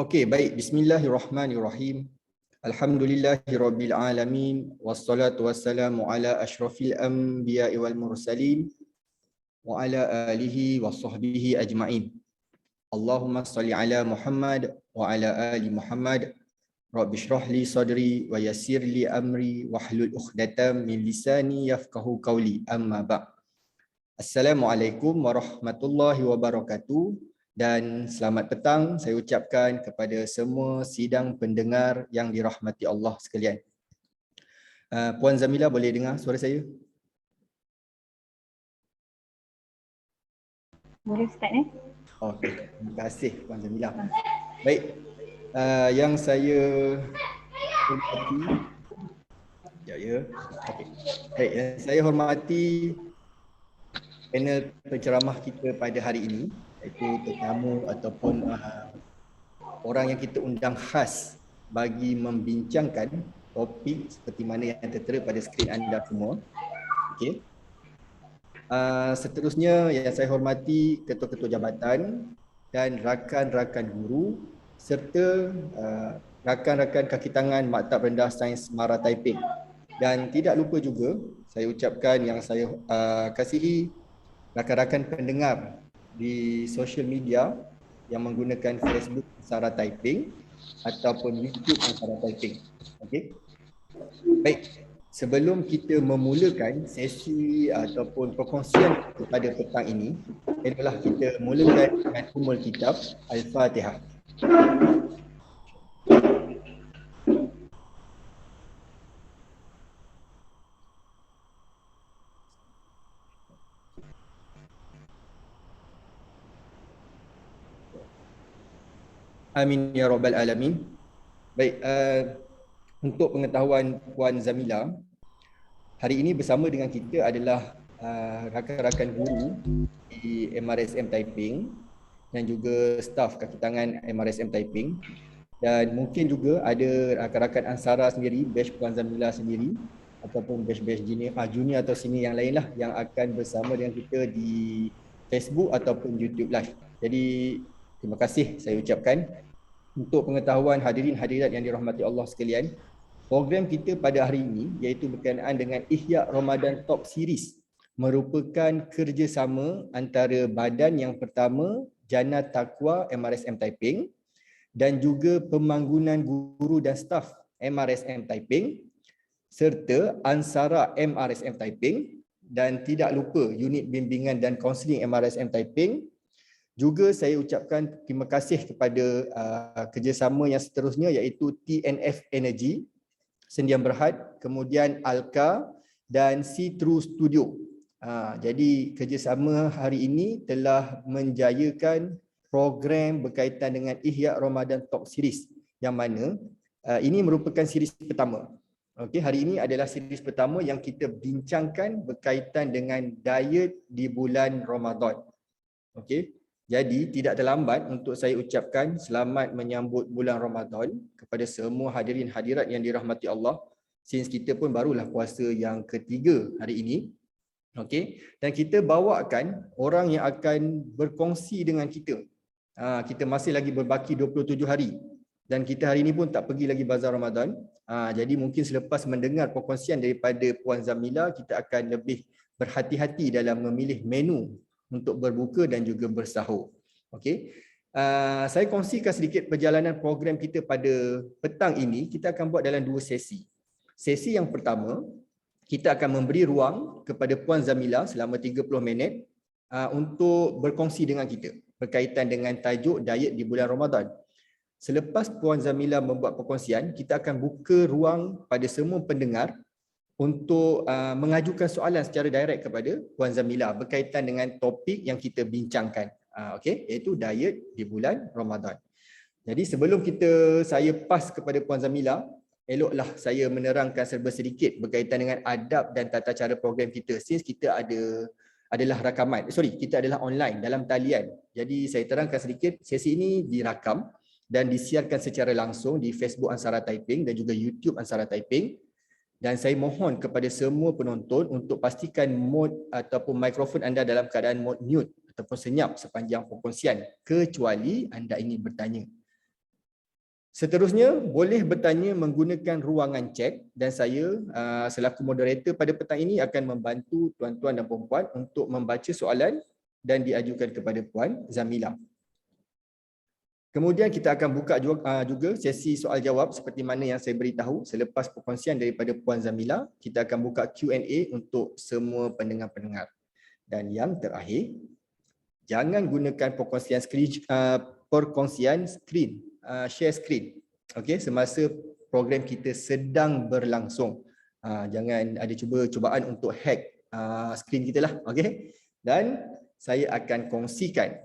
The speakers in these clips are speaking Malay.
Okey, baik. Bismillahirrahmanirrahim. Alhamdulillahirabbil alamin wassalatu wassalamu ala asyrafil anbiya'i wal mursalin wa ala alihi washabbihi ajma'in. Allahumma shalli ala Muhammad wa ala ali Muhammad. Rabbi shrah li sadri wa yassir li amri wahlul 'uqdatam min lisani yafqahu qawli. Amma ba'd. Assalamualaikum warahmatullahi wabarakatuh. Dan selamat petang saya ucapkan kepada semua sidang pendengar yang dirahmati Allah sekalian. Puan Zamila boleh dengar suara saya? Boleh Ustaz ni? Okey, terima kasih Puan Zamila. Baik, yang saya hormati, okay. Baik, yang saya hormati panel penceramah kita pada hari ini, iaitu tetamu ataupun orang yang kita undang khas bagi membincangkan topik seperti mana yang tertera pada skrin anda semua. Okey. Seterusnya yang saya hormati ketua-ketua jabatan dan rakan-rakan guru serta rakan-rakan kaki tangan Maktab Rendah Sains Mara Taiping. Dan tidak lupa juga saya ucapkan yang saya kasihi rakan-rakan pendengar di social media yang menggunakan Facebook Ansara Taiping ataupun YouTube Ansara Taiping. Okey. Baik, sebelum kita memulakan sesi ataupun perkongsian pada petang ini, adalah kita mulakan dengan Ummul Kitab Al-Fatihah. Amin ya rabbal alamin. Baik, untuk pengetahuan Puan Zamila, hari ini bersama dengan kita adalah rakan-rakan guru di MRSM Taiping dan juga staf kaki tangan MRSM Taiping, dan mungkin juga ada rakan-rakan Ansara sendiri, batch Puan Zamila sendiri ataupun batch-batch junior atau senior yang lain lah yang akan bersama dengan kita di Facebook ataupun YouTube live. Jadi terima kasih saya ucapkan. Untuk pengetahuan hadirin hadirat yang dirahmati Allah sekalian, program kita pada hari ini iaitu berkenaan dengan Ihya Ramadan Top Series, merupakan kerjasama antara badan yang pertama Jana Taqwa MRSM Taiping dan juga Pemanggunan Guru dan Staf MRSM Taiping serta Ansara MRSM Taiping, dan tidak lupa Unit Bimbingan dan Kaunseling MRSM Taiping. Juga saya ucapkan terima kasih kepada kerjasama yang seterusnya iaitu TNF Energy, Sendian Berhad, kemudian Alka dan See Through Studio. Jadi kerjasama hari ini telah menjayakan program berkaitan dengan Ihya Ramadan Top Series, yang mana ini merupakan series pertama. Okey, hari ini adalah series pertama yang kita bincangkan berkaitan dengan diet di bulan Ramadan. Okey. Jadi tidak terlambat untuk saya ucapkan selamat menyambut bulan Ramadan kepada semua hadirin hadirat yang dirahmati Allah, since kita pun barulah puasa yang ketiga hari ini. Okey, dan kita bawakan orang yang akan berkongsi dengan kita. Kita masih lagi berbaki 27 hari dan kita hari ini pun tak pergi lagi bazar Ramadan. Jadi mungkin selepas mendengar perkongsian daripada Puan Zamila, kita akan lebih berhati-hati dalam memilih menu untuk berbuka dan juga bersahur. Okey. Saya kongsikan sedikit perjalanan program kita pada petang ini. Kita akan buat dalam dua sesi. Sesi yang pertama, kita akan memberi ruang kepada Puan Zamila selama 30 minit untuk berkongsi dengan kita berkaitan dengan tajuk diet di bulan Ramadan. Selepas Puan Zamila membuat perkongsian, kita akan buka ruang pada semua pendengar untuk mengajukan soalan secara direct kepada Puan Zamila berkaitan dengan topik yang kita bincangkan, okey, iaitu diet di bulan Ramadan. Jadi sebelum saya pas kepada Puan Zamila, eloklah saya menerangkan serba sedikit berkaitan dengan adab dan tata cara program kita, since kita adalah rakaman. Kita adalah online dalam talian. Jadi saya terangkan sedikit, sesi ini dirakam dan disiarkan secara langsung di Facebook Ansara Taiping dan juga YouTube Ansara Taiping. Dan saya mohon kepada semua penonton untuk pastikan mod ataupun mikrofon anda dalam keadaan mod mute ataupun senyap sepanjang perkongsian, kecuali anda ingin bertanya. Seterusnya, boleh bertanya menggunakan ruangan chat dan saya selaku moderator pada petang ini akan membantu tuan-tuan dan puan-puan untuk membaca soalan dan diajukan kepada Puan Zamila. Kemudian kita akan buka juga sesi soal jawab seperti mana yang saya beritahu selepas perkongsian daripada Puan Zamila. Kita akan buka Q&A untuk semua pendengar-pendengar. Dan yang terakhir, jangan gunakan perkongsian skrin, share screen, okey, semasa program kita sedang berlangsung. Jangan ada cubaan untuk hack skrin kita lah, okey. Dan saya akan kongsikan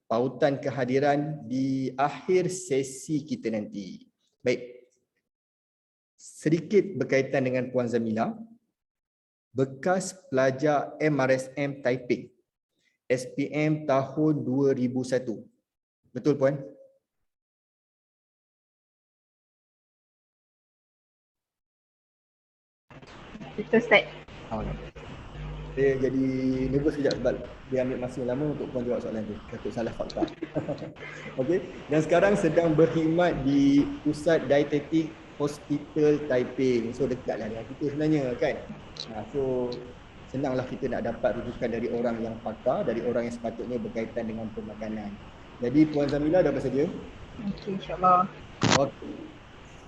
pautan kehadiran di akhir sesi kita nanti. Baik. Sedikit berkaitan dengan Puan Zamila, bekas pelajar MRSM Taiping, SPM tahun 2001. Betul Puan? Betul Ustaz. Saya jadi nervous sekejap sebab dia ambil masa lama untuk Puan jawab soalan tu. Takut salah fakta. Okey. Dan sekarang sedang berkhidmat di Pusat Dietetik Hospital Taiping. So dekatlah dengan kita sebenarnya kan. So senanglah kita nak dapat rujukan dari orang yang pakar, dari orang yang sepatutnya berkaitan dengan pemakanan. Jadi Puan Zamila dah bersedia? Okey, insya-Allah. Okey.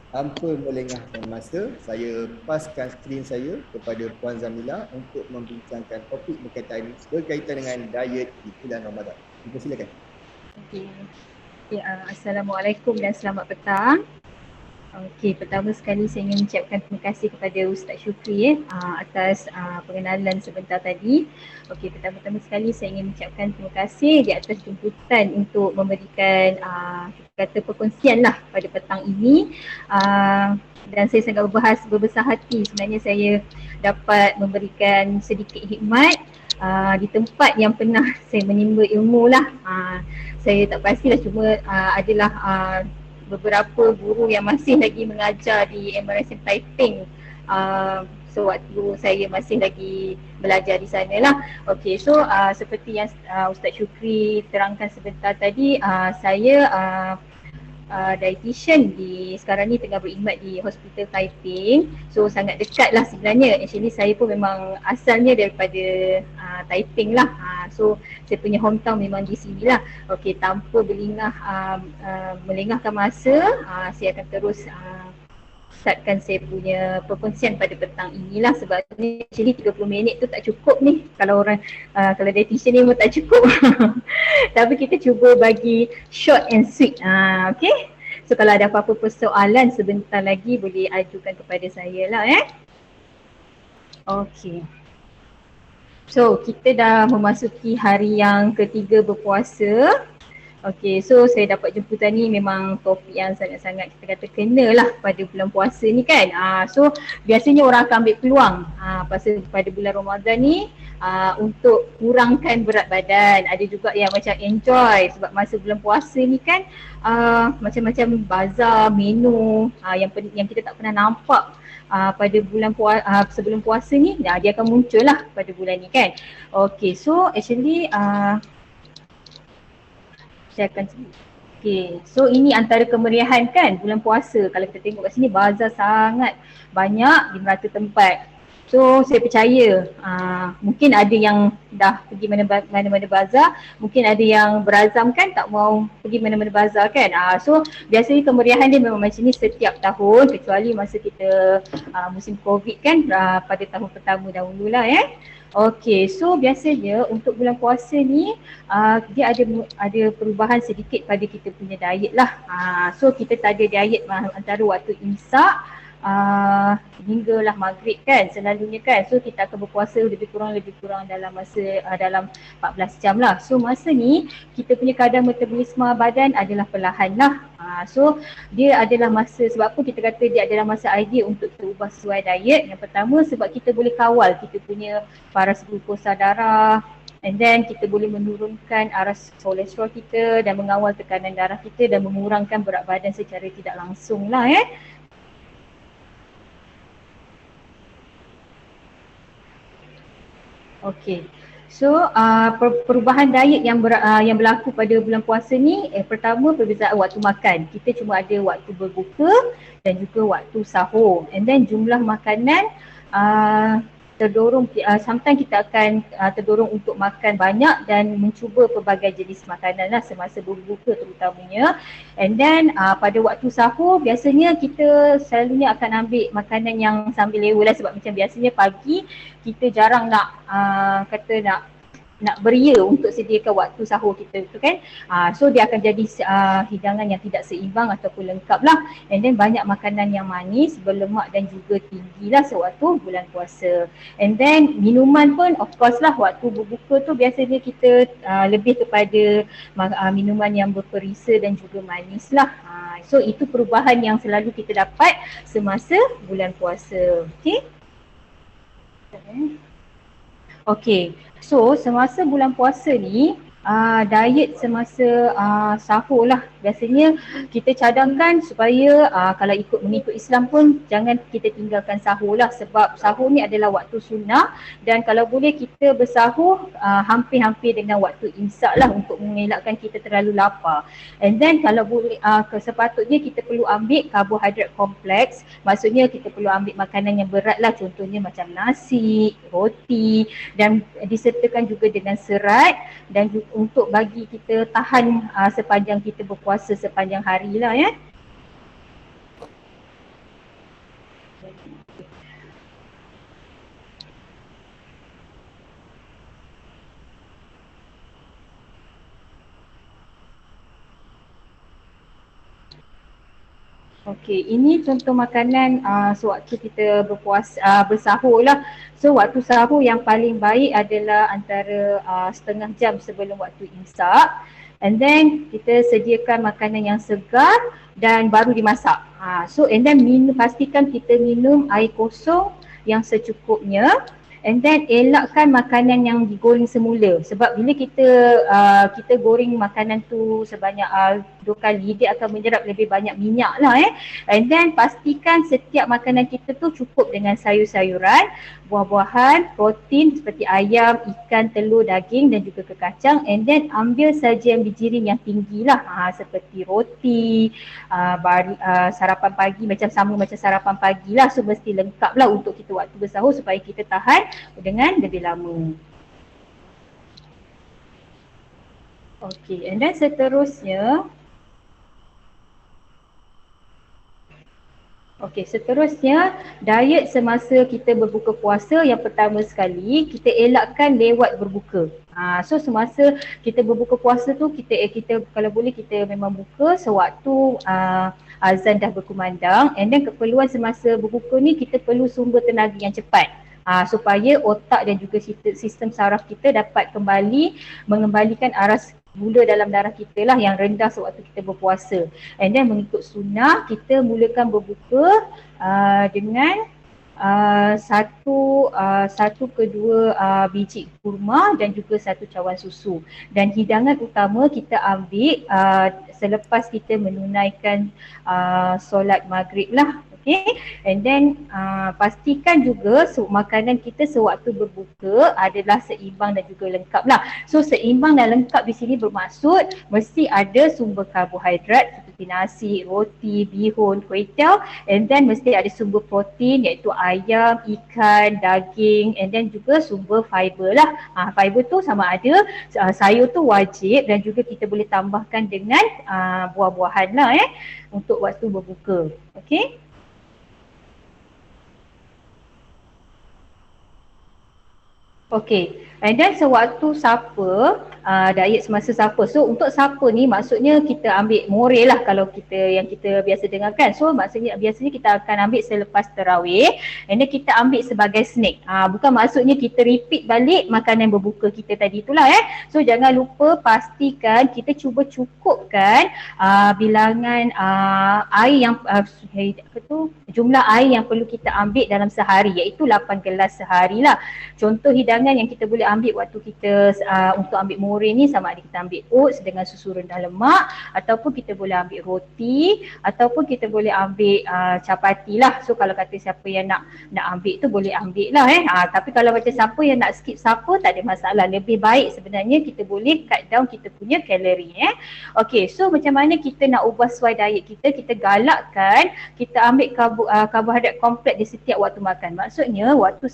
Tanpa melengahkan masa, saya paskan skrin saya kepada Puan Zamila untuk membincangkan topik berkaitan dengan diet di bulan Ramadan. Silakan. Okey. Assalamualaikum dan selamat petang. Okey, pertama sekali saya ingin mengucapkan terima kasih kepada Ustaz Syukri atas pengenalan sebentar tadi. Okey, pertama-tama sekali saya ingin mengucapkan terima kasih di atas jemputan untuk memberikan kata perkongsian lah pada petang ini. Dan saya sangat berbesar hati sebenarnya saya dapat memberikan sedikit hikmat di tempat yang pernah saya menimba ilmu lah. Saya tak pastilah cuma adalah beberapa guru yang masih lagi mengajar di MRSM Taiping. So waktu saya masih lagi belajar di sana lah. Okay, so seperti yang Ustaz Syukri terangkan sebentar tadi, saya dietitian sekarang ni tengah berkhidmat di Hospital Taiping. So sangat dekat lah sebenarnya. Actually saya pun memang asalnya daripada Taiping lah. So saya punya hometown memang di sini lah. Okay, tanpa melengahkan masa, saya akan terus startkan saya punya perkongsian pada petang inilah. Sebab ni actually 30 minit tu tak cukup ni. Kalau orang kalau dietitian ni pun tak cukup. Tapi kita cuba bagi short and sweet. Okay. So kalau ada apa-apa persoalan sebentar lagi boleh ajukan kepada saya lah Okay. So kita dah memasuki hari yang ketiga berpuasa. Okay, so saya dapat jemputan ni memang topik yang sangat-sangat kita kata kena lah pada bulan puasa ni kan. So biasanya orang akan ambil peluang pada bulan Ramadan ni untuk kurangkan berat badan. Ada juga yang macam enjoy sebab masa bulan puasa ni kan macam-macam bazar, menu yang kita tak pernah nampak pada bulan sebelum puasa ni, dia akan muncul lah pada bulan ni kan. Okay, so actually saya akan sebut. Okay, so ini antara kemeriahan kan bulan puasa. Kalau kita tengok kat sini bazar sangat banyak di merata tempat. So saya percaya mungkin ada yang dah pergi mana-mana bazar, mungkin ada yang berazam kan tak mau pergi mana-mana bazar kan. So biasanya kemeriahan dia memang macam ni setiap tahun kecuali masa kita musim Covid kan pada tahun pertama dahulu lah Okay, so biasanya untuk bulan puasa ni dia ada perubahan sedikit pada kita punya diet lah. So kita tak ada diet antara waktu imsak hinggalah maghrib kan selalunya kan. So kita akan berpuasa lebih kurang dalam masa dalam 14 jam lah. So masa ni kita punya kadar metabolisme badan adalah perlahan lah. So dia adalah masa, sebab apa kita kata dia adalah masa ideal untuk kita ubah sesuai diet. Yang pertama sebab kita boleh kawal kita punya paras glukosa darah, and then kita boleh menurunkan aras kolesterol kita dan mengawal tekanan darah kita dan mengurangkan berat badan secara tidak langsung lah Okay, So perubahan diet yang berlaku pada bulan puasa ni, pertama perbezaan waktu makan. Kita cuma ada waktu berbuka dan juga waktu sahur. And then jumlah makanan terdorong, sometimes kita akan terdorong untuk makan banyak dan mencuba pelbagai jenis makanan lah semasa berbuka terutamanya. And then pada waktu sahur biasanya kita selalunya akan ambil makanan yang sambil lewa lah, sebab macam biasanya pagi kita jarang nak nak beria untuk sediakan waktu sahur kita tu kan. So dia akan jadi hidangan yang tidak seimbang ataupun lengkap lah. And then banyak makanan yang manis, berlemak dan juga tinggi lah sewaktu bulan puasa. And then minuman pun of course lah, waktu berbuka tu biasanya kita lebih kepada minuman yang berperisa dan juga manis lah. So itu perubahan yang selalu kita dapat semasa bulan puasa. Okay, so semasa bulan puasa ni diet semasa sahur lah. Biasanya kita cadangkan supaya kalau mengikut Islam pun jangan kita tinggalkan sahur lah, sebab sahur ni adalah waktu sunnah dan kalau boleh kita bersahur hampir-hampir dengan waktu imsak lah untuk mengelakkan kita terlalu lapar. And then kalau boleh sepatutnya kita perlu ambil karbohidrat kompleks, maksudnya kita perlu ambil makanan yang berat lah, contohnya macam nasi, roti, dan disertakan juga dengan serat dan juga untuk bagi kita tahan sepanjang kita berpuasa sepanjang hari lah ya. Okey, ini contoh makanan sewaktu kita bersahur lah. So waktu sahur yang paling baik adalah antara setengah jam sebelum waktu imsak. And then kita sediakan makanan yang segar dan baru dimasak. So and then pastikan kita minum air kosong yang secukupnya. And then elakkan makanan yang digoreng semula, sebab bila kita goreng makanan tu sebanyak 2 kali, dia akan menyerap lebih banyak minyak lah And then pastikan setiap makanan kita tu cukup dengan sayur-sayuran, buah-buahan, protein seperti ayam, ikan, telur, daging dan juga kekacang. And then ambil sajian bergiring yang tinggi lah, seperti roti, sarapan pagi macam sarapan pagi lah. So mesti lengkap lah untuk kita waktu bersahur supaya kita tahan dengan lebih lama. Okay, and then seterusnya diet semasa kita berbuka puasa. Yang pertama sekali, kita elakkan lewat berbuka. So semasa kita berbuka puasa tu kita kalau boleh kita memang buka sewaktu azan dah berkumandang. And then keperluan semasa berbuka ni, kita perlu sumber tenaga yang cepat supaya otak dan juga sistem saraf kita dapat mengembalikan aras gula dalam darah kita lah yang rendah sewaktu kita berpuasa. And then mengikut sunnah, kita mulakan berbuka dengan satu ke dua biji kurma dan juga 1 cawan susu. Dan hidangan utama kita ambil selepas kita menunaikan solat maghrib lah. Okay, and then pastikan juga makanan kita sewaktu berbuka adalah seimbang dan juga lengkap lah. So seimbang dan lengkap di sini bermaksud mesti ada sumber karbohidrat seperti nasi, roti, bihun, kuih tiaw, and then mesti ada sumber protein iaitu ayam, ikan, daging, and then juga sumber fiber lah. Fiber tu sama ada sayur tu wajib dan juga kita boleh tambahkan dengan buah-buahan lah untuk waktu berbuka. Okay. Okay, and then sewaktu supper, diet semasa supper. So untuk supper ni maksudnya kita ambil more lah kalau yang kita biasa dengarkan. So biasanya kita akan ambil selepas tarawih, and then kita ambil sebagai snack. Bukan maksudnya kita repeat balik makanan berbuka kita tadi itulah So jangan lupa pastikan kita cuba cukupkan bilangan air yang jumlah air yang perlu kita ambil dalam sehari, iaitu 8 gelas sehari lah. Contoh hidangan yang kita boleh ambil waktu kita untuk ambil more memori ni sama ada kita ambil oats dengan susu rendah lemak, ataupun kita boleh ambil roti, ataupun kita boleh ambil capati lah. So kalau kata siapa yang nak ambil tu boleh ambil lah tapi kalau macam siapa yang nak skip supper tak ada masalah. Lebih baik sebenarnya kita boleh cut down kita punya kalori Okay, so macam mana kita nak ubah sesuai diet kita? Kita galakkan kita ambil karbohidrat kompleks di setiap waktu makan. Maksudnya waktu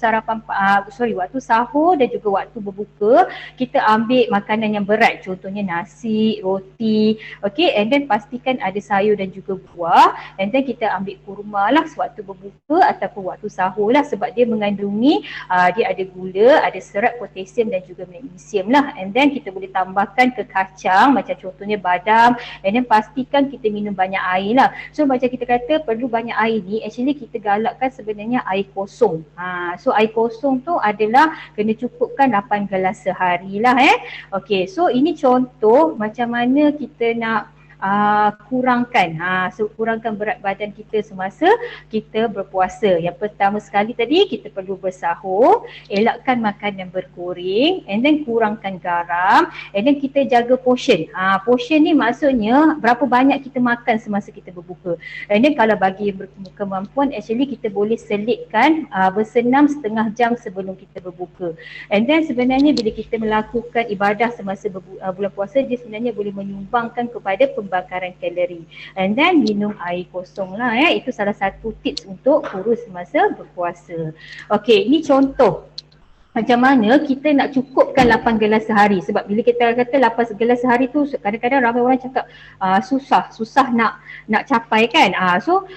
waktu sahur dan juga waktu berbuka kita ambil makanan yang berat, contohnya nasi, roti, okay, and then pastikan ada sayur dan juga buah, and then kita ambil kurma lah sewaktu berbuka ataupun waktu sahur lah, sebab dia mengandungi dia ada gula, ada serat, potasium dan juga magnesium lah, and then kita boleh tambahkan ke kacang macam contohnya badam, and then pastikan kita minum banyak air lah. So macam kita kata perlu banyak air ni, actually kita galakkan sebenarnya air kosong. So air kosong tu adalah kena cukupkan 8 gelas sehari lah Okay, so ini contoh macam mana kita nak kurangkan berat badan kita semasa kita berpuasa. Yang pertama sekali tadi kita perlu bersahur, elakkan makanan bergoreng, and then kurangkan garam, and then kita jaga portion. Portion ni maksudnya berapa banyak kita makan semasa kita berbuka. And then kalau bagi berkemampuan, actually kita boleh selitkan bersenam setengah jam sebelum kita berbuka. And then sebenarnya bila kita melakukan ibadah semasa bulan puasa, dia sebenarnya boleh menyumbangkan kepada pembakaran kalori. And then minum air kosong lah itu salah satu tips untuk kurus semasa berpuasa. Okay, ini contoh macam mana kita nak cukupkan 8 gelas sehari. Sebab bila kita kata 8 gelas sehari tu kadang-kadang ramai orang cakap susah nak capai kan. So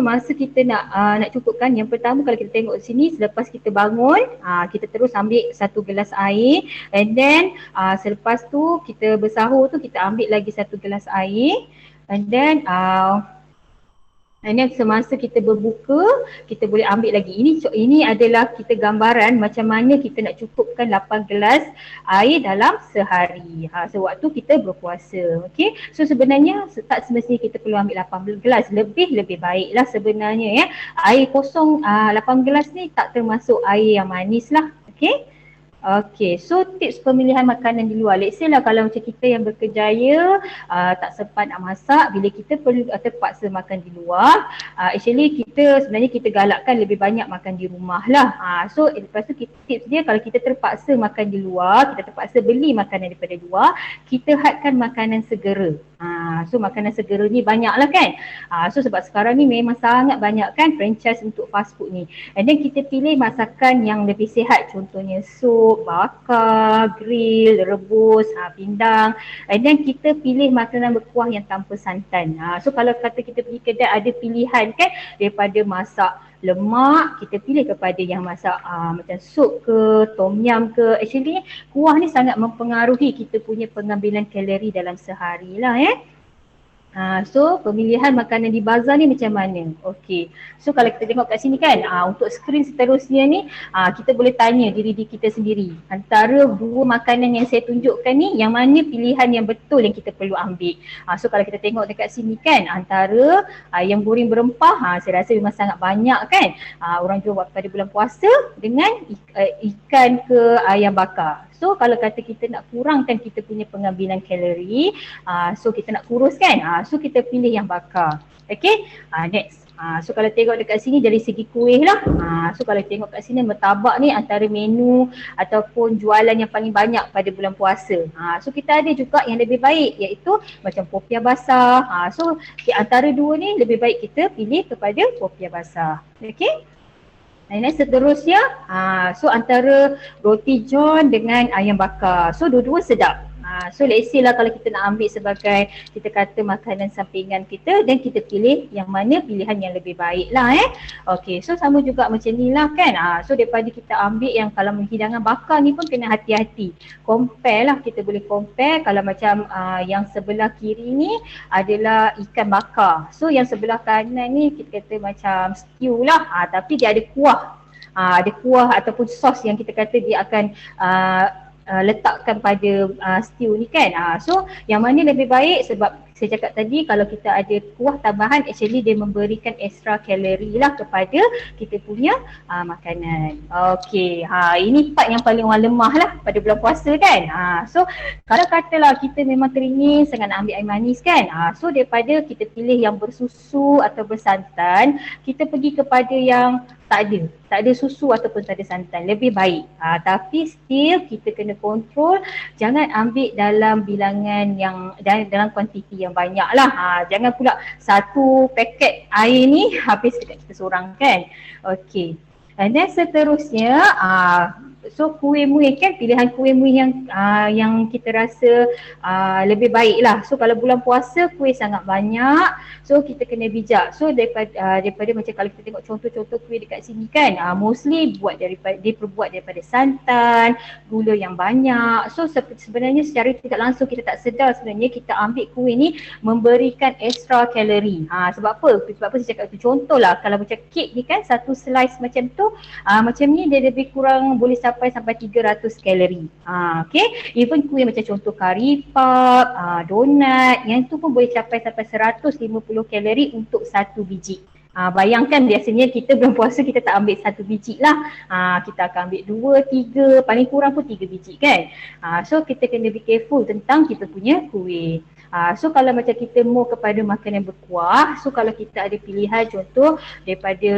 masa kita nak cukupkan, yang pertama kalau kita tengok sini, selepas kita bangun kita terus ambil 1 gelas air, and then selepas tu kita bersahur tu kita ambil lagi 1 gelas air, and then semasa kita berbuka kita boleh ambil lagi. Ini adalah kita gambaran macam mana kita nak cukupkan 8 gelas air dalam sehari sewaktu kita berpuasa. Okay, so sebenarnya tak semestinya kita perlu ambil 8 gelas, lebih baiklah sebenarnya air kosong 8 gelas ni tak termasuk air yang manis lah. Okay, so tips pemilihan makanan di luar. Let's say lah kalau macam kita yang berkerjaya tak sempat nak masak, bila kita perlu terpaksa makan di luar, actually sebenarnya kita galakkan lebih banyak makan di rumah lah. So lepas tu tips dia, kalau kita terpaksa makan di luar, kita terpaksa beli makanan daripada luar, kita hadkan makanan segera. So makanan segera ni banyak lah kan. So sebab sekarang ni memang sangat banyak kan franchise untuk fast food ni. And then kita pilih masakan yang lebih sihat, contohnya sup, bakar, grill, rebus, pindang. And then kita pilih makanan berkuah yang tanpa santan. So kalau kata kita pergi kedai ada pilihan kan, daripada masak lemak, kita pilih kepada yang masak macam sup ke, tom yum ke. Actually kuah ni sangat mempengaruhi kita punya pengambilan kalori dalam sehari lah So pemilihan makanan di bazar ni macam mana? Okay, so kalau kita tengok kat sini kan, untuk skrin seterusnya ni kita boleh tanya diri kita sendiri, antara dua makanan yang saya tunjukkan ni, yang mana pilihan yang betul yang kita perlu ambil. So kalau kita tengok dekat sini kan, antara ayam goreng berempah, saya rasa memang sangat banyak kan orang jual pada bulan puasa, dengan ikan ke ayam bakar. So kalau kata kita nak kurangkan kita punya pengambilan kalori, so kita nak kurus kan, so kita pilih yang bakar. Okay, next. So kalau tengok dekat sini dari segi kuih lah, so kalau tengok kat sini martabak ni antara menu ataupun jualan yang paling banyak pada bulan puasa. So kita ada juga yang lebih baik, iaitu macam popiah basah. So di antara dua ni lebih baik kita pilih kepada popiah basah. Okay. Dan seterusnya, so antara roti john dengan ayam bakar. So dua-dua sedap. So let's say lah kalau kita nak ambil sebagai, kita kata makanan sampingan kita, dan kita pilih yang mana pilihan yang lebih baik lah Okay, so sama juga macam ni lah kan. So daripada kita ambil yang, kalau hidangan bakar ni pun kena hati-hati. Compare lah, kita boleh compare. Kalau macam yang sebelah kiri ni adalah ikan bakar. So yang sebelah kanan ni kita kata macam stew lah, tapi dia ada kuah. Ada kuah ataupun sos yang kita kata dia akan letakkan pada stew ni kan. So yang mana lebih baik, sebab saya cakap tadi kalau kita ada kuah tambahan, actually dia memberikan extra kalori lah kepada kita punya makanan. Okey, ini part yang paling orang lemah lah pada bulan puasa kan. So kalau katalah kita memang teringin sangat nak ambil air manis kan, so daripada kita pilih yang bersusu atau bersantan, kita pergi kepada yang tak ada susu ataupun tak ada santan, lebih baik. Tapi still kita kena kontrol, jangan ambil dalam bilangan yang dalam kuantiti yang banyak lah. Jangan pula satu paket air ni habis dekat kita seorang kan. Okey. And then seterusnya, so kuih-muih kan, pilihan kuih-muih yang kita rasa lebih baik lah. So kalau bulan puasa kuih sangat banyak, so kita kena bijak. So daripada macam kalau kita tengok contoh-contoh kuih dekat sini kan, mostly diperbuat daripada santan, gula yang banyak. So sebenarnya secara tidak langsung kita tak sedar sebenarnya kita ambil kuih ni memberikan extra kalori. Sebab apa? Sebab apa saya cakap tu, contohlah kalau macam kek ni kan, satu slice macam tu, macam ni dia lebih kurang boleh sampai 300 kalori. Okay. Even kuih macam contoh kari puff, donat, yang tu pun boleh sampai 150 kalori untuk satu biji. Bayangkan biasanya kita bulan puasa kita tak ambil satu biji lah. Kita akan ambil 2, 3, paling kurang pun 3 biji kan. So kita kena be careful tentang kita punya kuih. So kalau macam kita mau kepada makanan berkuah, so kalau kita ada pilihan contoh daripada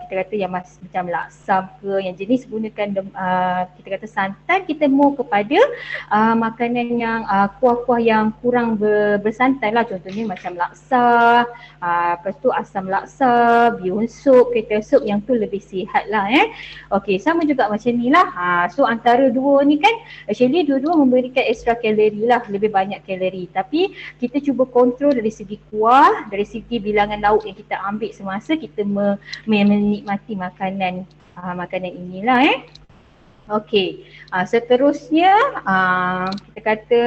kita kata yang macam laksam ke, yang jenis gunakan kita kata santan, kita mau kepada makanan yang kuah-kuah yang kurang bersantan lah, contohnya macam laksa, lepas tu asam laksa, bihun sup, ketel sup, yang tu lebih sihat lah Okey, sama juga macam ni lah. So antara dua ni kan, actually dua-dua memberikan extra kalori lah, lebih banyak kalori. Tapi kita cuba kontrol dari segi kuah, dari segi bilangan lauk yang kita ambil semasa kita menikmati makanan inilah Okey, seterusnya kita kata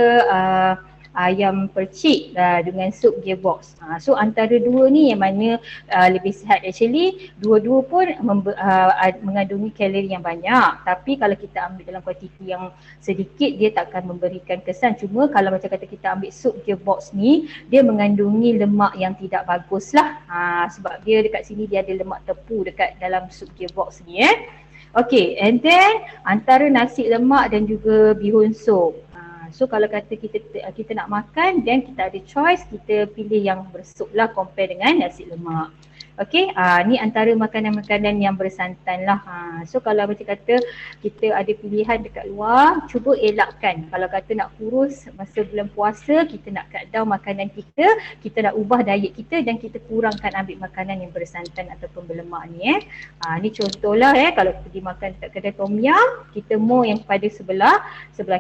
ayam percik dengan sup gearbox. So antara dua ni yang mana lebih sihat. Actually dua-dua pun mengandungi kalori yang banyak, tapi kalau kita ambil dalam kuantiti yang sedikit dia takkan memberikan kesan. Cuma kalau macam kata kita ambil sup gearbox ni, dia mengandungi lemak yang tidak bagus lah, sebab dia dekat sini dia ada lemak tepu dekat dalam sup gearbox ni Okay, and then antara nasi lemak dan juga bihun sup. So kalau kata kita nak makan, then kita ada choice, kita pilih yang bersup lah compare dengan nasi lemak. Okay, ni antara makanan-makanan yang bersantan lah. So kalau macam kata kita ada pilihan dekat luar, cuba elakkan. Kalau kata nak kurus masa bulan puasa, kita nak cut down makanan kita nak ubah diet kita dan kita kurangkan ambil makanan yang bersantan ataupun berlemak ni Ni contohlah kalau kita pergi makan dekat kedai tom yum, kita mau yang pada sebelah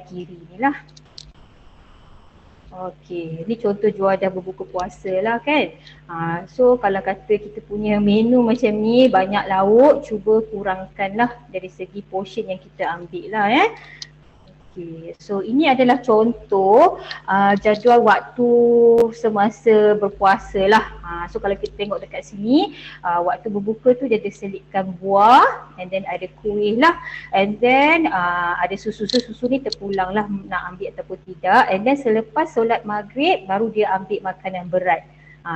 kiri ni lah. Okey, ni contoh juadah berbuka puasa lah kan. So kalau kata kita punya menu macam ni, banyak lauk, cuba kurangkanlah dari segi portion yang kita ambil lah Okay, so ini adalah contoh jadual waktu semasa berpuasa lah. So kalau kita tengok dekat sini, waktu berbuka tu dia ada selitkan buah, and then ada kuih lah, and then ada susu ni terpulang lah nak ambil ataupun tidak, and then selepas solat maghrib baru dia ambil makanan berat.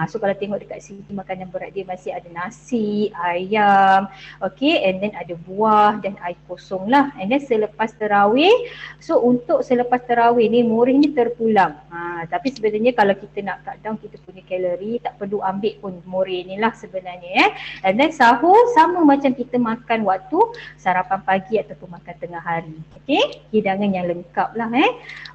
So kalau tengok dekat sini makanan berat dia masih ada nasi, ayam, okay, and then ada buah dan air kosong lah. And then selepas tarawih, so untuk selepas tarawih ni murid ni terpulang. Tapi sebenarnya kalau kita nak cut down kita punya kalori, tak perlu ambil pun murid ni lah sebenarnya And then sahur sama macam kita makan waktu sarapan pagi ataupun makan tengah hari. Okay, hidangan yang lengkap lah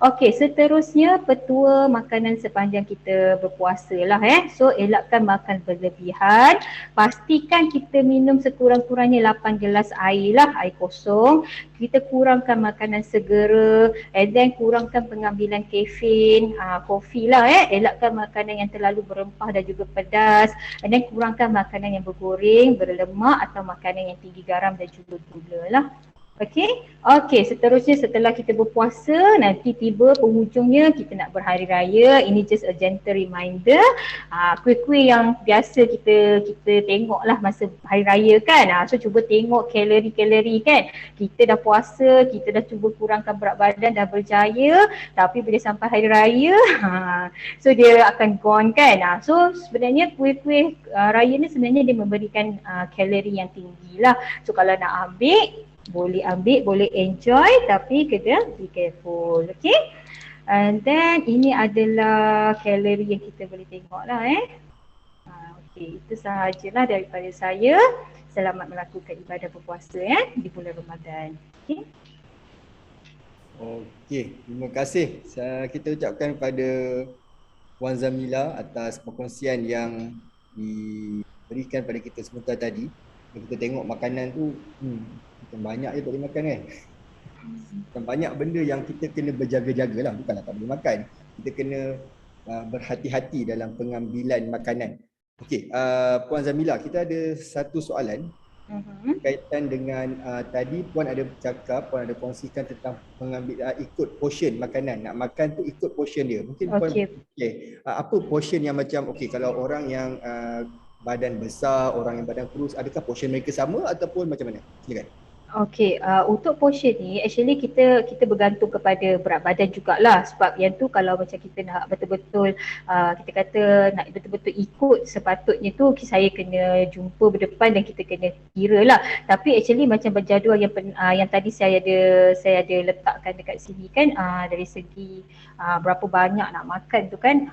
Okay, seterusnya petua makanan sepanjang kita berpuasa lah So elakkan makan berlebihan. Pastikan kita minum sekurang-kurangnya 8 gelas air lah, air kosong. Kita kurangkan makanan segera, and then kurangkan pengambilan kafein, kopi lah Elakkan makanan yang terlalu berempah dan juga pedas, and then kurangkan makanan yang bergoreng, berlemak atau makanan yang tinggi garam dan juga gula lah. Okey, seterusnya setelah kita berpuasa, nanti tiba penghujungnya kita nak berhari raya. Ini just a gentle reminder. Kuih-kuih yang biasa kita tengok lah masa hari raya kan. So cuba tengok kalori-kalori kan. Kita dah puasa, kita dah cuba kurangkan berat badan, dah berjaya. Tapi bila sampai hari raya, so dia akan gone kan. So sebenarnya kuih-kuih raya ni sebenarnya dia memberikan kalori yang tinggi lah. So kalau nak ambil, boleh enjoy tapi kena be careful, okay? And then ini adalah kalori yang kita boleh tengok lah okay, itu sahajalah daripada saya. Selamat melakukan ibadah berpuasa di bulan Ramadan. Okay? Okey, terima kasih. Kita ucapkan kepada Puan Zamila atas perkongsian yang diberikan pada kita sebentar tadi. Kita tengok makanan tu macam banyak je tak boleh makan kan. Macam banyak benda yang kita kena berjaga-jaga lah, bukanlah tak boleh makan. Kita kena berhati-hati dalam pengambilan makanan. Okey, Puan Zamila, kita ada satu soalan berkaitan dengan tadi Puan ada bercakap, Puan ada kongsikan tentang mengambil ikut portion makanan. Nak makan tu ikut portion dia. Mungkin Puan apa portion yang macam kalau orang yang badan besar, orang yang badan kurus, adakah portion mereka sama ataupun macam mana? Silakan. Okey, untuk portion ni actually kita bergantung kepada berat badan jugalah, sebab yang tu kalau macam kita nak betul-betul kita kata nak betul-betul ikut sepatutnya tu saya kena jumpa berdepan dan kita kena kira lah. Tapi actually macam berjadual yang tadi saya ada letakkan dekat sini kan, dari segi berapa banyak nak makan tu kan.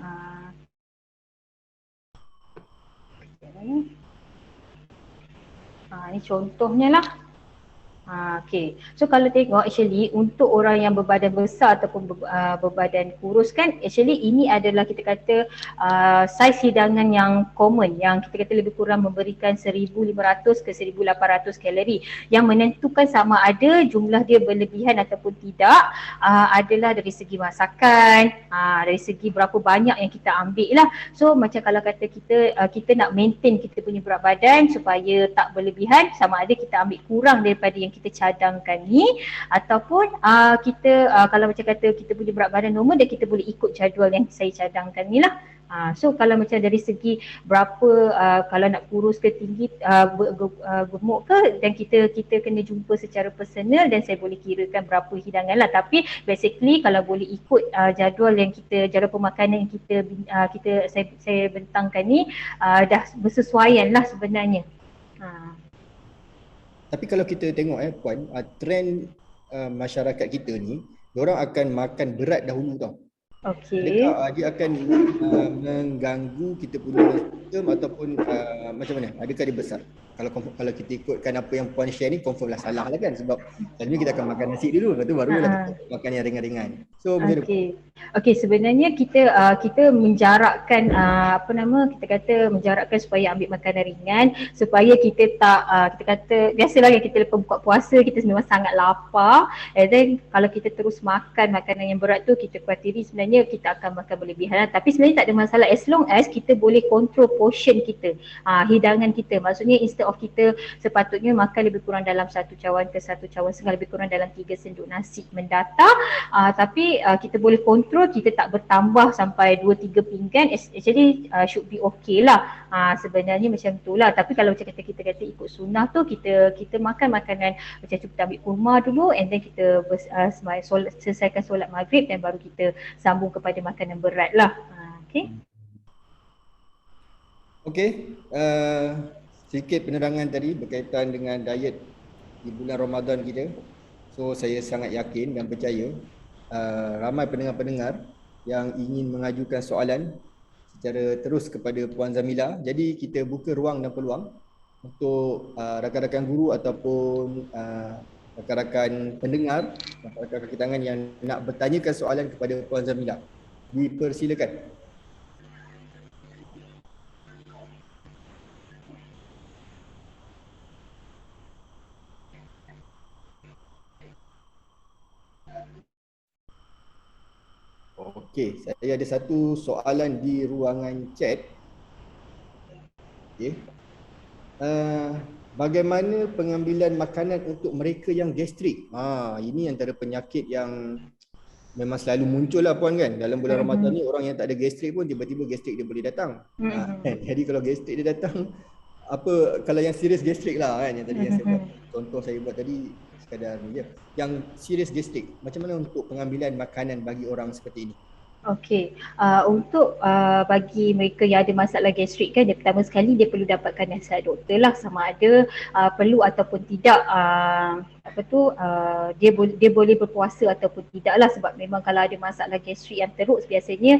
Ni contohnya lah. Okay. So kalau tengok actually untuk orang yang berbadan besar ataupun berbadan kurus kan, actually ini adalah kita kata saiz hidangan yang common, yang kita kata lebih kurang memberikan 1500 ke 1800 kalori. Yang menentukan sama ada jumlah dia berlebihan ataupun tidak adalah dari segi masakan, dari segi berapa banyak yang kita ambil lah. So macam kalau kata kita nak maintain kita punya berat badan supaya tak berlebihan, sama ada kita ambil kurang daripada yang kita cadangkan ni, ataupun kita kalau macam kata kita punya berat badan normal dan kita boleh ikut jadual yang saya cadangkan ni lah. So kalau macam dari segi berapa kalau nak kurus ke tinggi, gemuk ke, dan kita kena jumpa secara personal dan saya boleh kirakan berapa hidangan lah. Tapi basically kalau boleh ikut jadual pemakanan yang saya bentangkan ni, dah bersesuaian lah sebenarnya. Tapi kalau kita tengok Puan, trend masyarakat kita ni, diorang akan makan berat dahulu tau. Okey. Adakah dia akan mengganggu kita punya sistem ataupun macam mana? Adakah dia besar? Kalau kita ikutkan apa yang Puan share ni, confirm lah salah lah kan, sebab selalunya kita akan makan nasi dulu, lepas tu barulah kita makan yang ringan-ringan. So macam mana? Okey, sebenarnya kita menjarakkan menjarakkan supaya ambil makanan ringan, supaya kita tak kita kata biasalah yang kita lepas buka puasa kita memang sangat lapar, and then kalau kita terus makan makanan yang berat tu, kita kuatiri sebenarnya kita akan makan berlebihan. Tapi sebenarnya tak ada masalah as long as kita boleh control portion kita, hidangan kita. Maksudnya instead of kita sepatutnya makan lebih kurang dalam satu cawan ke satu cawan setengah, lebih kurang dalam 3 sendok nasi mendata, tapi kita boleh kontrol, kita tak bertambah sampai 2-3 pinggan, actually should be okay lah. Sebenarnya macam tu lah. Tapi kalau macam kita kata ikut sunnah tu, kita makan makanan macam kita ambil kurma dulu, and then kita selesaikan solat maghrib dan baru kita sambung kepada makanan berat lah. Okay. Sedikit penerangan tadi berkaitan dengan diet di bulan Ramadan kita. So saya sangat yakin dan percaya ramai pendengar-pendengar yang ingin mengajukan soalan secara terus kepada Puan Zamila. Jadi kita buka ruang dan peluang untuk rakan-rakan guru ataupun rakan-rakan pendengar, rakan-rakan kaki tangan yang nak bertanyakan soalan kepada Puan Zamila. Dipersilakan. Okey, saya ada satu soalan di ruangan chat. Okey. bagaimana pengambilan makanan untuk mereka yang gastrik? Ini antara penyakit yang memang selalu muncul lah puan kan. Dalam bulan Ramadan ni orang yang tak ada gastrik pun tiba-tiba gastrik dia boleh datang. Jadi kalau gastrik dia datang, kalau yang serius gastrik lah kan, yang tadi yang saya buat contoh saya buat tadi sekadar ni je. Yang serius gastrik, macam mana untuk pengambilan makanan bagi orang seperti ini? Okey, untuk bagi mereka yang ada masalah gastrik kan, yang pertama sekali dia perlu dapatkan nasihat doktor lah sama ada perlu ataupun tidak dia boleh berpuasa ataupun tidak lah, sebab memang kalau ada masalah gastrik yang teruk biasanya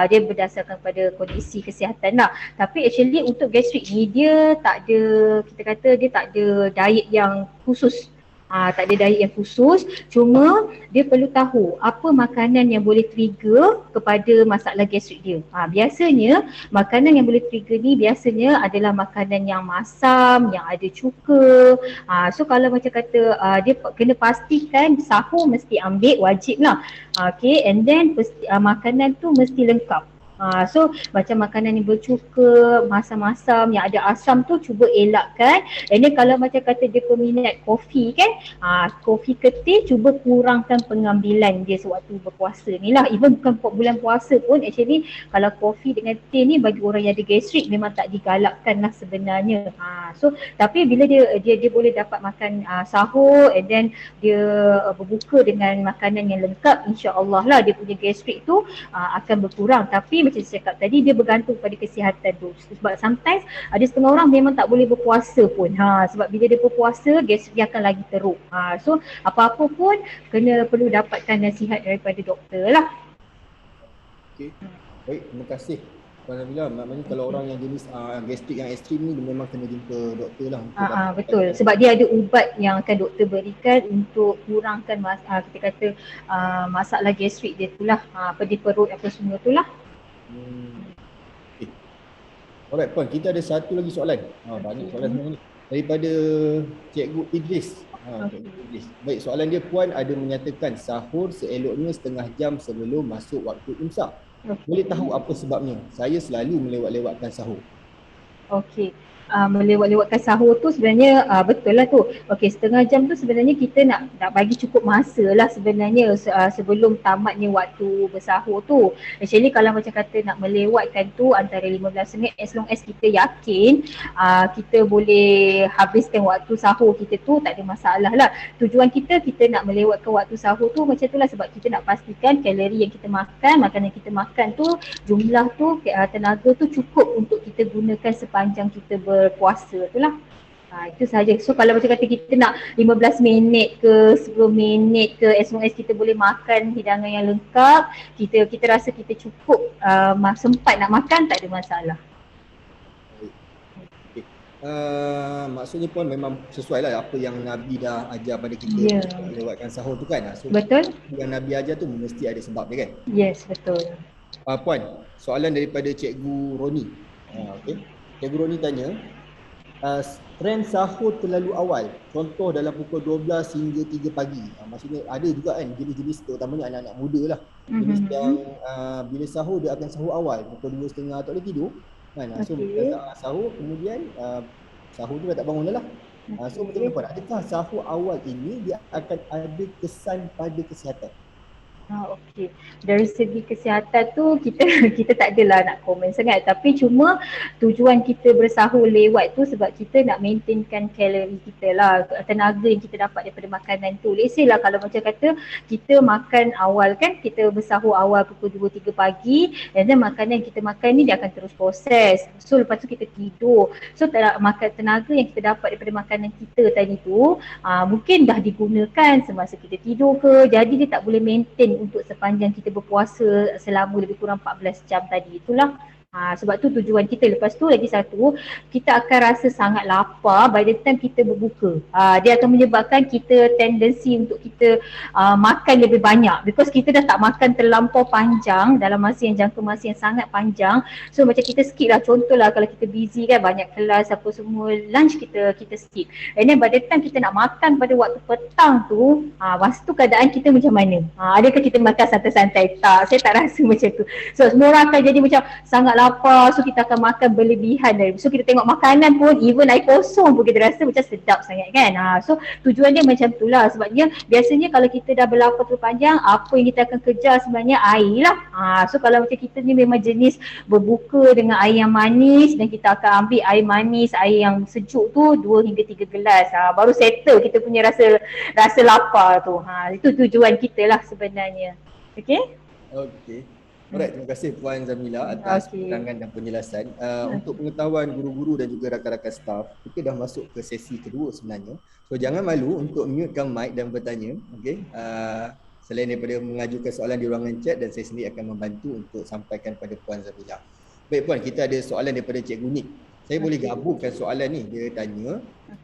dia berdasarkan pada kondisi kesihatan lah. Tapi actually untuk gastrik ni dia tak ada, kita kata dia tak ada diet yang khusus. Tak ada diet yang khusus, cuma dia perlu tahu apa makanan yang boleh trigger kepada masalah gastrik dia. Biasanya makanan yang boleh trigger ni biasanya adalah makanan yang masam, yang ada cuka. So kalau macam kata dia kena pastikan sahur mesti ambil, wajib lah. Okay, and then makanan tu mesti lengkap. So macam makanan yang bercuka, masam-masam, yang ada asam tu cuba elakkan. And then kalau macam kata dia peminat kopi kan, kopi ke teh cuba kurangkan pengambilan dia sewaktu berpuasa ni lah. Even bukan bulan puasa pun actually kalau kopi dengan teh ni bagi orang yang ada gastrik memang tak digalakkan lah sebenarnya. So tapi bila dia boleh dapat makan sahur and then dia berbuka dengan makanan yang lengkap, insya-Allah lah dia punya gastrik tu akan berkurang. Tapi macam saya cakap tadi, dia bergantung pada kesihatan tu. Sebab sometimes ada setengah orang memang tak boleh berpuasa pun. Sebab bila dia berpuasa, gastrik dia akan lagi teruk. So apa-apa pun perlu dapatkan nasihat daripada doktor lah. Okey. Baik, terima kasih Puan Nabila. Maknanya kalau orang yang jenis gastrik yang ekstrim ni, dia memang kena jumpa doktor lah. Betul. Sebab dia ada ubat yang akan doktor berikan untuk kurangkan kita kata masalah gastrik dia tu lah. Di perut apa semua tu lah. Okay. Alright Puan, kita ada satu lagi soalan. Banyak soalan sebenarnya ni. Daripada Cikgu Idris. Idris. Baik, soalan dia, Puan ada menyatakan sahur seeloknya setengah jam sebelum masuk waktu imsak. Boleh tahu apa sebabnya? Saya selalu melewat-lewatkan sahur. Okey. Melewat-lewatkan sahur tu sebenarnya betul lah tu. Okey, setengah jam tu sebenarnya kita nak bagi cukup masa lah sebenarnya sebelum tamatnya waktu bersahur tu. Actually kalau macam kata nak melewatkan tu antara 15 minit, as long as kita yakin kita boleh habiskan waktu sahur kita tu, tak ada masalah lah. Tujuan kita nak melewatkan waktu sahur tu macam tu lah, sebab kita nak pastikan kalori yang kita makan, makanan yang kita makan tu, jumlah tu, tenaga tu cukup untuk kita gunakan sepanjang kita berpuasa tu lah. Itu sahaja. So kalau macam kata kita nak 15 minit ke 10 minit ke, as long as kita boleh makan hidangan yang lengkap, kita rasa kita cukup sempat nak makan, tak ada masalah. Maksudnya Puan memang sesuai lah apa yang Nabi dah ajar pada kita lewatkan sahur tu kan. So, betul. Yang Nabi ajar tu mesti ada sebab dia kan. Yes, betul. Puan, soalan daripada Cikgu Roni. Okay. Cikgu Roni tanya, trend sahur terlalu awal, contoh dalam pukul 12 hingga 3 pagi. Maksudnya ada juga kan jenis-jenis terutamanya anak-anak muda lah. Jenis yang bila sahur dia akan sahur awal, pukul 2.30 tak boleh tidur kan. So bila sahur kemudian sahur tu dah tak bangun dah lah. So betul Puan, adakah sahur awal ini dia akan ada kesan pada kesihatan? Okey. Dari segi kesihatan tu kita tak adalah nak komen sangat, tapi cuma tujuan kita bersahur lewat tu sebab kita nak maintainkan kalori kita lah, tenaga yang kita dapat daripada makanan tu. Let's say lah kalau macam kata kita makan awal kan, kita bersahur awal pukul 2-3 pagi, and then makanan yang kita makan ni dia akan terus proses. So lepas tu kita tidur. So makan tenaga yang kita dapat daripada makanan kita tadi tu mungkin dah digunakan semasa kita tidur ke, jadi dia tak boleh maintain untuk sepanjang kita berpuasa selama lebih kurang 14 jam tadi. Itulah sebab tu tujuan kita. Lepas tu lagi satu, kita akan rasa sangat lapar by the time kita berbuka. Dia akan menyebabkan kita tendensi untuk kita makan lebih banyak, because kita dah tak makan terlampau panjang dalam jangka masa yang sangat panjang. So macam kita skip lah, contohlah kalau kita busy kan, banyak kelas apa semua, lunch kita skip, and then by the time kita nak makan pada waktu petang tu, masa tu keadaan kita macam mana? Adakah kita makan santai-santai? Tak, saya tak rasa macam tu. So semua orang akan jadi macam sangat lapar, so kita akan makan berlebihan. So kita tengok makanan pun, even air kosong pun kita rasa macam sedap sangat kan. So tujuan dia macam tu lah, sebabnya biasanya kalau kita dah berlapar terlalu panjang, apa yang kita akan kejar sebenarnya air lah. So kalau macam kita ni memang jenis berbuka dengan air yang manis, dan kita akan ambil air manis, air yang sejuk tu 2 hingga 3 gelas, baru settle kita punya rasa lapar tu. Itu tujuan kita lah sebenarnya. Okay? Okey. Alright, terima kasih Puan Zamila atas penerangan dan penjelasan. Untuk pengetahuan guru-guru dan juga rakan-rakan staf, kita dah masuk ke sesi kedua sebenarnya. So jangan malu untuk mutekan mic dan bertanya. Okey. Selain daripada mengajukan soalan di ruangan chat, dan saya sendiri akan membantu untuk sampaikan kepada Puan Zamila. Baik Puan, kita ada soalan daripada Cikgu Nik. Saya boleh gabungkan soalan ni. Dia tanya,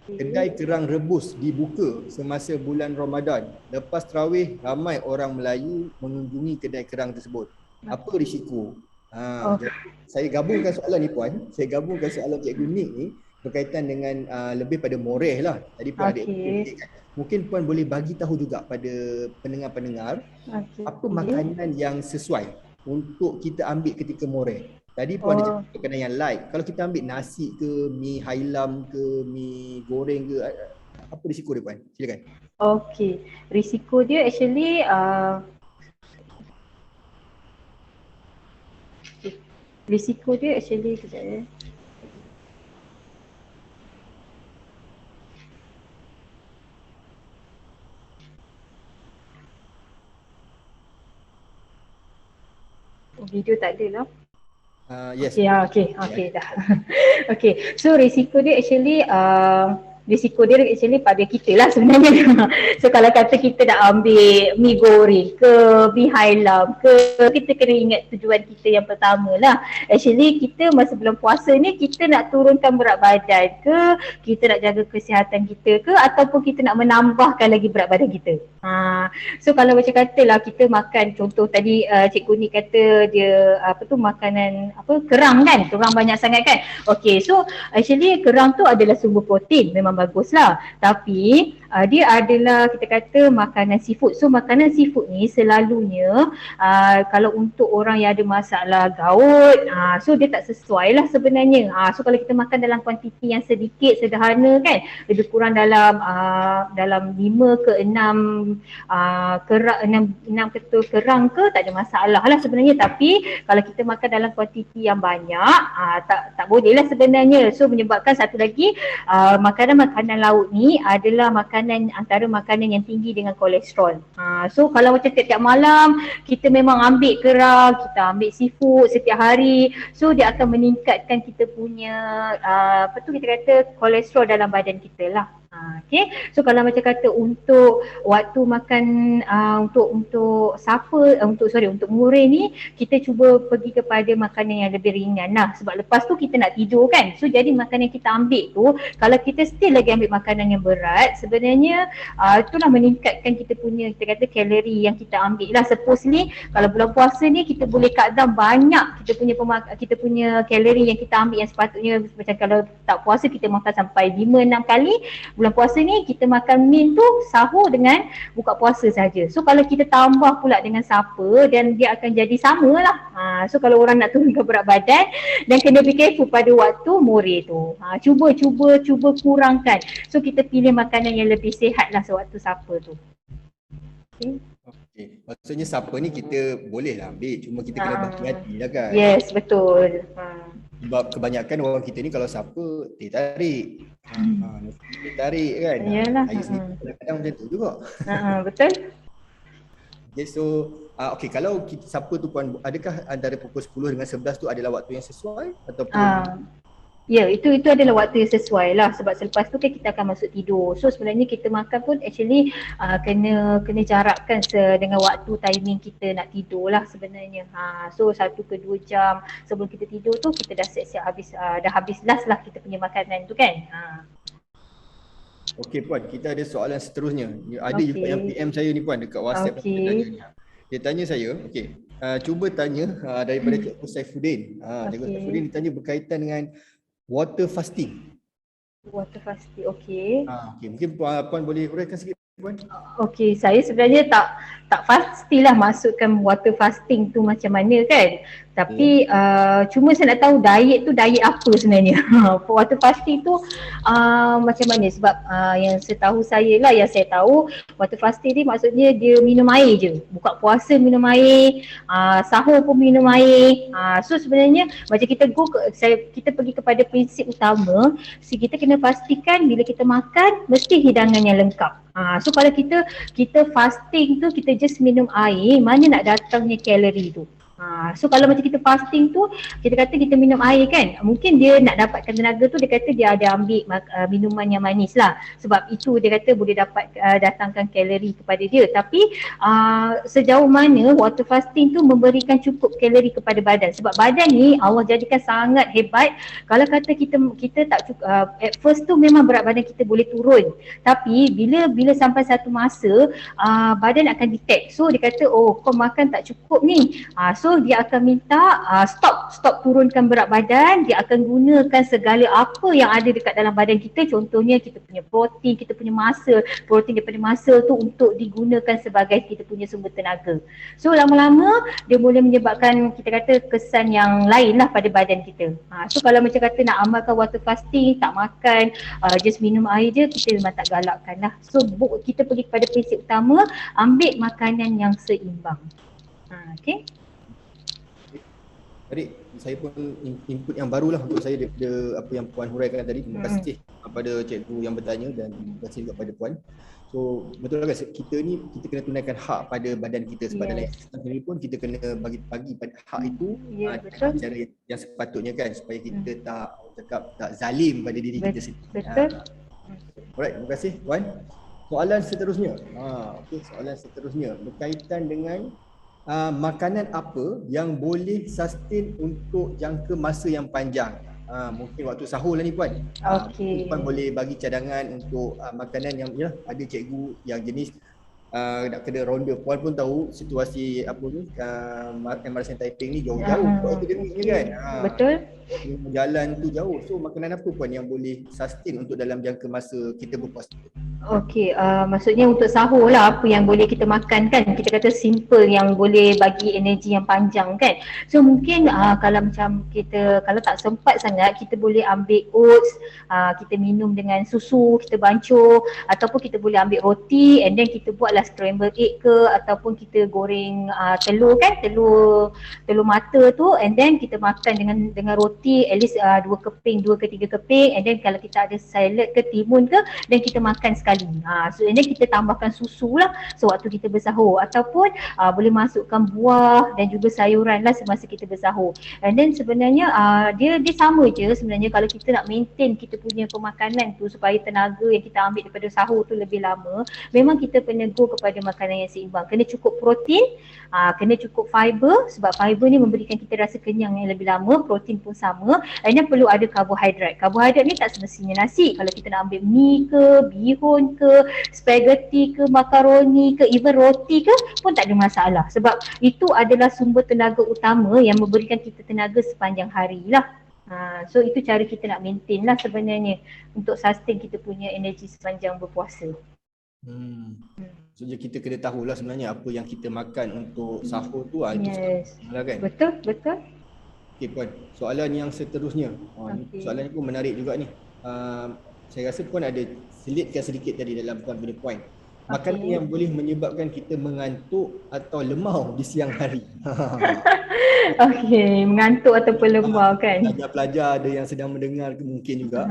kedai kerang rebus dibuka semasa bulan Ramadan. Lepas tarawih, ramai orang Melayu mengunjungi kedai kerang tersebut. Apa risiko? Saya gabungkan soalan ni Puan. Saya gabungkan soalan Cikgu Nik ni berkaitan dengan lebih pada moreh lah. Tadi Puan ada kan? Mungkin Puan boleh bagi tahu juga pada pendengar-pendengar apa makanan yang sesuai untuk kita ambil ketika moreh. Tadi Puan ada cakap kena yang light. Kalau kita ambil nasi ke, mi hailam ke, mi goreng ke, apa risiko dia Puan? Silakan. Okey, risiko dia actually kejap ya. Video tak ada lah. Yes. Okay, dah. Okay, so risiko dia actually pada kita lah sebenarnya. So kalau kata kita nak ambil mi goreng ke, mi hailam ke, kita kena ingat tujuan kita yang pertama lah. Actually kita masa bulan puasa ni, kita nak turunkan berat badan ke, kita nak jaga kesihatan kita ke, ataupun kita nak menambahkan lagi berat badan kita. So kalau macam katalah kita makan, contoh tadi Cikgu ni kata dia makanan kerang kan, kerang banyak sangat kan. Okay, so actually kerang tu adalah sumber protein, memang baguslah. Tapi dia adalah kita kata makanan seafood. So makanan seafood ni selalunya kalau untuk orang yang ada masalah gout, so dia tak sesuai lah sebenarnya. So kalau kita makan dalam kuantiti yang sedikit, sederhana kan, lebih kurang dalam 5 ke 6 ketul kerang ke, tak ada masalah lah sebenarnya. Tapi kalau kita makan dalam kuantiti yang banyak, tak boleh lah sebenarnya. So menyebabkan satu lagi, makanan-makanan laut ni adalah antara makanan yang tinggi dengan kolesterol. So kalau macam tiap-tiap malam kita memang ambil kerang, kita ambil seafood setiap hari, so dia akan meningkatkan kita punya kita kata kolesterol dalam badan kita lah. Okay, so kalau macam kata untuk waktu makan untuk murid ni, kita cuba pergi kepada makanan yang lebih ringan lah, sebab lepas tu kita nak tidur kan. So jadi makanan yang kita ambil tu, kalau kita still lagi ambil makanan yang berat, sebenarnya itulah meningkatkan kita punya, kita kata kalori yang kita ambil lah. Suppose ni kalau bulan puasa ni kita boleh cut down banyak kita punya kalori yang kita ambil, yang sepatutnya macam kalau tak puasa kita makan sampai 5-6 kali, bulan puasa ni kita makan meal tu sahur dengan buka puasa saja. So kalau kita tambah pula dengan supper, dan dia akan jadi sama lah. So kalau orang nak turunkan berat badan, dan kena be careful pada waktu more tu. Cuba kurangkan. So kita pilih makanan yang lebih sihat lah sewaktu supper tu. Okay. Maksudnya supper ni kita boleh lah ambil, cuma kita kena berhati-hati lah kan. Yes, betul. Sebab kebanyakan orang kita ni kalau supper teh tarik. Teh tarik kan. Yalah. Saya sendiri kadang-kadang macam tu juga. Betul. Okay, so okay, kalau kita supper tu Puan, adakah antara pukul 10 dengan 11 tu adalah waktu yang sesuai ataupun Ya, itu adalah waktu yang sesuai lah, sebab selepas tu kan kita akan masuk tidur. So sebenarnya kita makan pun actually kena jarakkan dengan waktu timing kita nak tidur lah sebenarnya. So 1 ke 2 jam sebelum kita tidur tu kita dah siap-siap dah habis last lah kita punya makanan tu kan. Okey Puan, kita ada soalan seterusnya. Ada juga yang PM saya ni Puan dekat WhatsApp. Dia tanya saya, cuba tanya daripada Cikgu Saifuddin. Cikgu Saifuddin ditanya berkaitan dengan water fasting. Water fasting, okey. Mungkin Puan boleh uraikan sikit Puan? Okey, saya sebenarnya tak pastilah masukkan water fasting tu macam mana kan. Tapi cuma saya nak tahu diet tu diet apa sebenarnya. Water fasting tu macam mana? Sebab yang setahu saya lah, yang saya tahu water fasting ni maksudnya dia minum air je. Buka puasa minum air, sahur pun minum air. So sebenarnya macam kita pergi kepada prinsip utama, kita kena pastikan bila kita makan mesti hidangan yang lengkap. So kalau kita fasting tu kita just minum air, mana nak datangnya kalori tu? So kalau macam kita fasting tu, kita kata kita minum air kan, mungkin dia nak dapatkan tenaga tu, dia kata dia ada ambil minuman yang manis lah. Sebab itu dia kata boleh dapat datangkan kalori kepada dia. Tapi sejauh mana water fasting tu memberikan cukup kalori kepada badan. Sebab badan ni Allah jadikan sangat hebat. Kalau kata kita tak cukup, at first tu memang berat badan kita boleh turun. Tapi bila sampai satu masa badan akan detect. So dia kata, oh kau makan tak cukup ni. So dia akan minta stop turunkan berat badan. Dia akan gunakan segala apa yang ada dekat dalam badan kita. Contohnya kita punya protein, kita punya muscle, protein daripada muscle tu untuk digunakan sebagai kita punya sumber tenaga. So lama-lama dia boleh menyebabkan kita kata kesan yang lain lah pada badan kita. So kalau macam kata nak amalkan water fasting, tak makan, just minum air je, kita memang tak galakkan lah. So kita pergi kepada prinsip utama, ambil makanan yang seimbang. Okay. Adik, saya pun input yang baru lah untuk saya daripada apa yang Puan huraikan tadi. Terima kasih kepada cikgu yang bertanya dan terima kasih juga kepada Puan. So betul lah guys, kita kena tunaikan hak pada badan kita. Sebab dalam Islam sendiri pun kita kena bagi pada hak itu cara yang sepatutnya kan, supaya kita tak zalim pada diri kita sendiri. Betul. Alright, terima kasih Puan. Soalan seterusnya. Soalan seterusnya berkaitan dengan makanan apa yang boleh sustain untuk jangka masa yang panjang. Mungkin waktu sahur lah ni Puan. Puan boleh bagi cadangan untuk makanan yang ada cikgu yang jenis nak kena ronda. Puan pun tahu situasi apa ni, MRC Taiping ni jauh-jauh akademiknya kan. Betul. Jalan tu jauh. So makanan apa Puan yang boleh sustain untuk dalam jangka masa kita berpuasa? Okey, maksudnya untuk sahur lah apa yang boleh kita makan kan, kita kata simple yang boleh bagi energi yang panjang kan. So mungkin kalau macam kalau tak sempat sangat, kita boleh ambil oats, kita minum dengan susu, kita bancuh, ataupun kita boleh ambil roti and then kita buatlah scrambled egg ke, ataupun kita goreng telur kan, telur mata tu, and then kita makan dengan roti at least 2 keping, 2 ke 3 keping, and then kalau kita ada salad ke timun ke, dan kita makan sekali. So and then kita tambahkan susu lah sewaktu kita bersahur, ataupun boleh masukkan buah dan juga sayuran lah semasa kita bersahur. And then sebenarnya dia sama je sebenarnya. Kalau kita nak maintain kita punya pemakanan tu supaya tenaga yang kita ambil daripada sahur tu lebih lama, memang kita kena go kepada makanan yang seimbang. Kena cukup protein, kena cukup fiber, sebab fiber ni memberikan kita rasa kenyang yang lebih lama. Protein pun sama, and then perlu ada karbohidrat. Karbohidrat ni tak semestinya nasi. Kalau kita nak ambil mie ke, bihun ke, spaghetti ke, makaroni ke, even roti ke pun tak ada masalah. Sebab itu adalah sumber tenaga utama yang memberikan kita tenaga sepanjang hari lah. So itu cara kita nak maintain lah sebenarnya untuk sustain kita punya energi sepanjang berpuasa. So kita kena tahulah sebenarnya apa yang kita makan untuk sahur tu. Yes. Itu kan? Betul. Okey Puan, soalan yang seterusnya. Soalan ni pun menarik juga ni. Saya rasa Puan ada selitkan sedikit tadi dalam Puan punya point. Makanan yang boleh menyebabkan kita mengantuk atau lemau di siang hari. Okey, mengantuk ataupun lemau kan. Pelajar-pelajar ada yang sedang mendengar mungkin juga.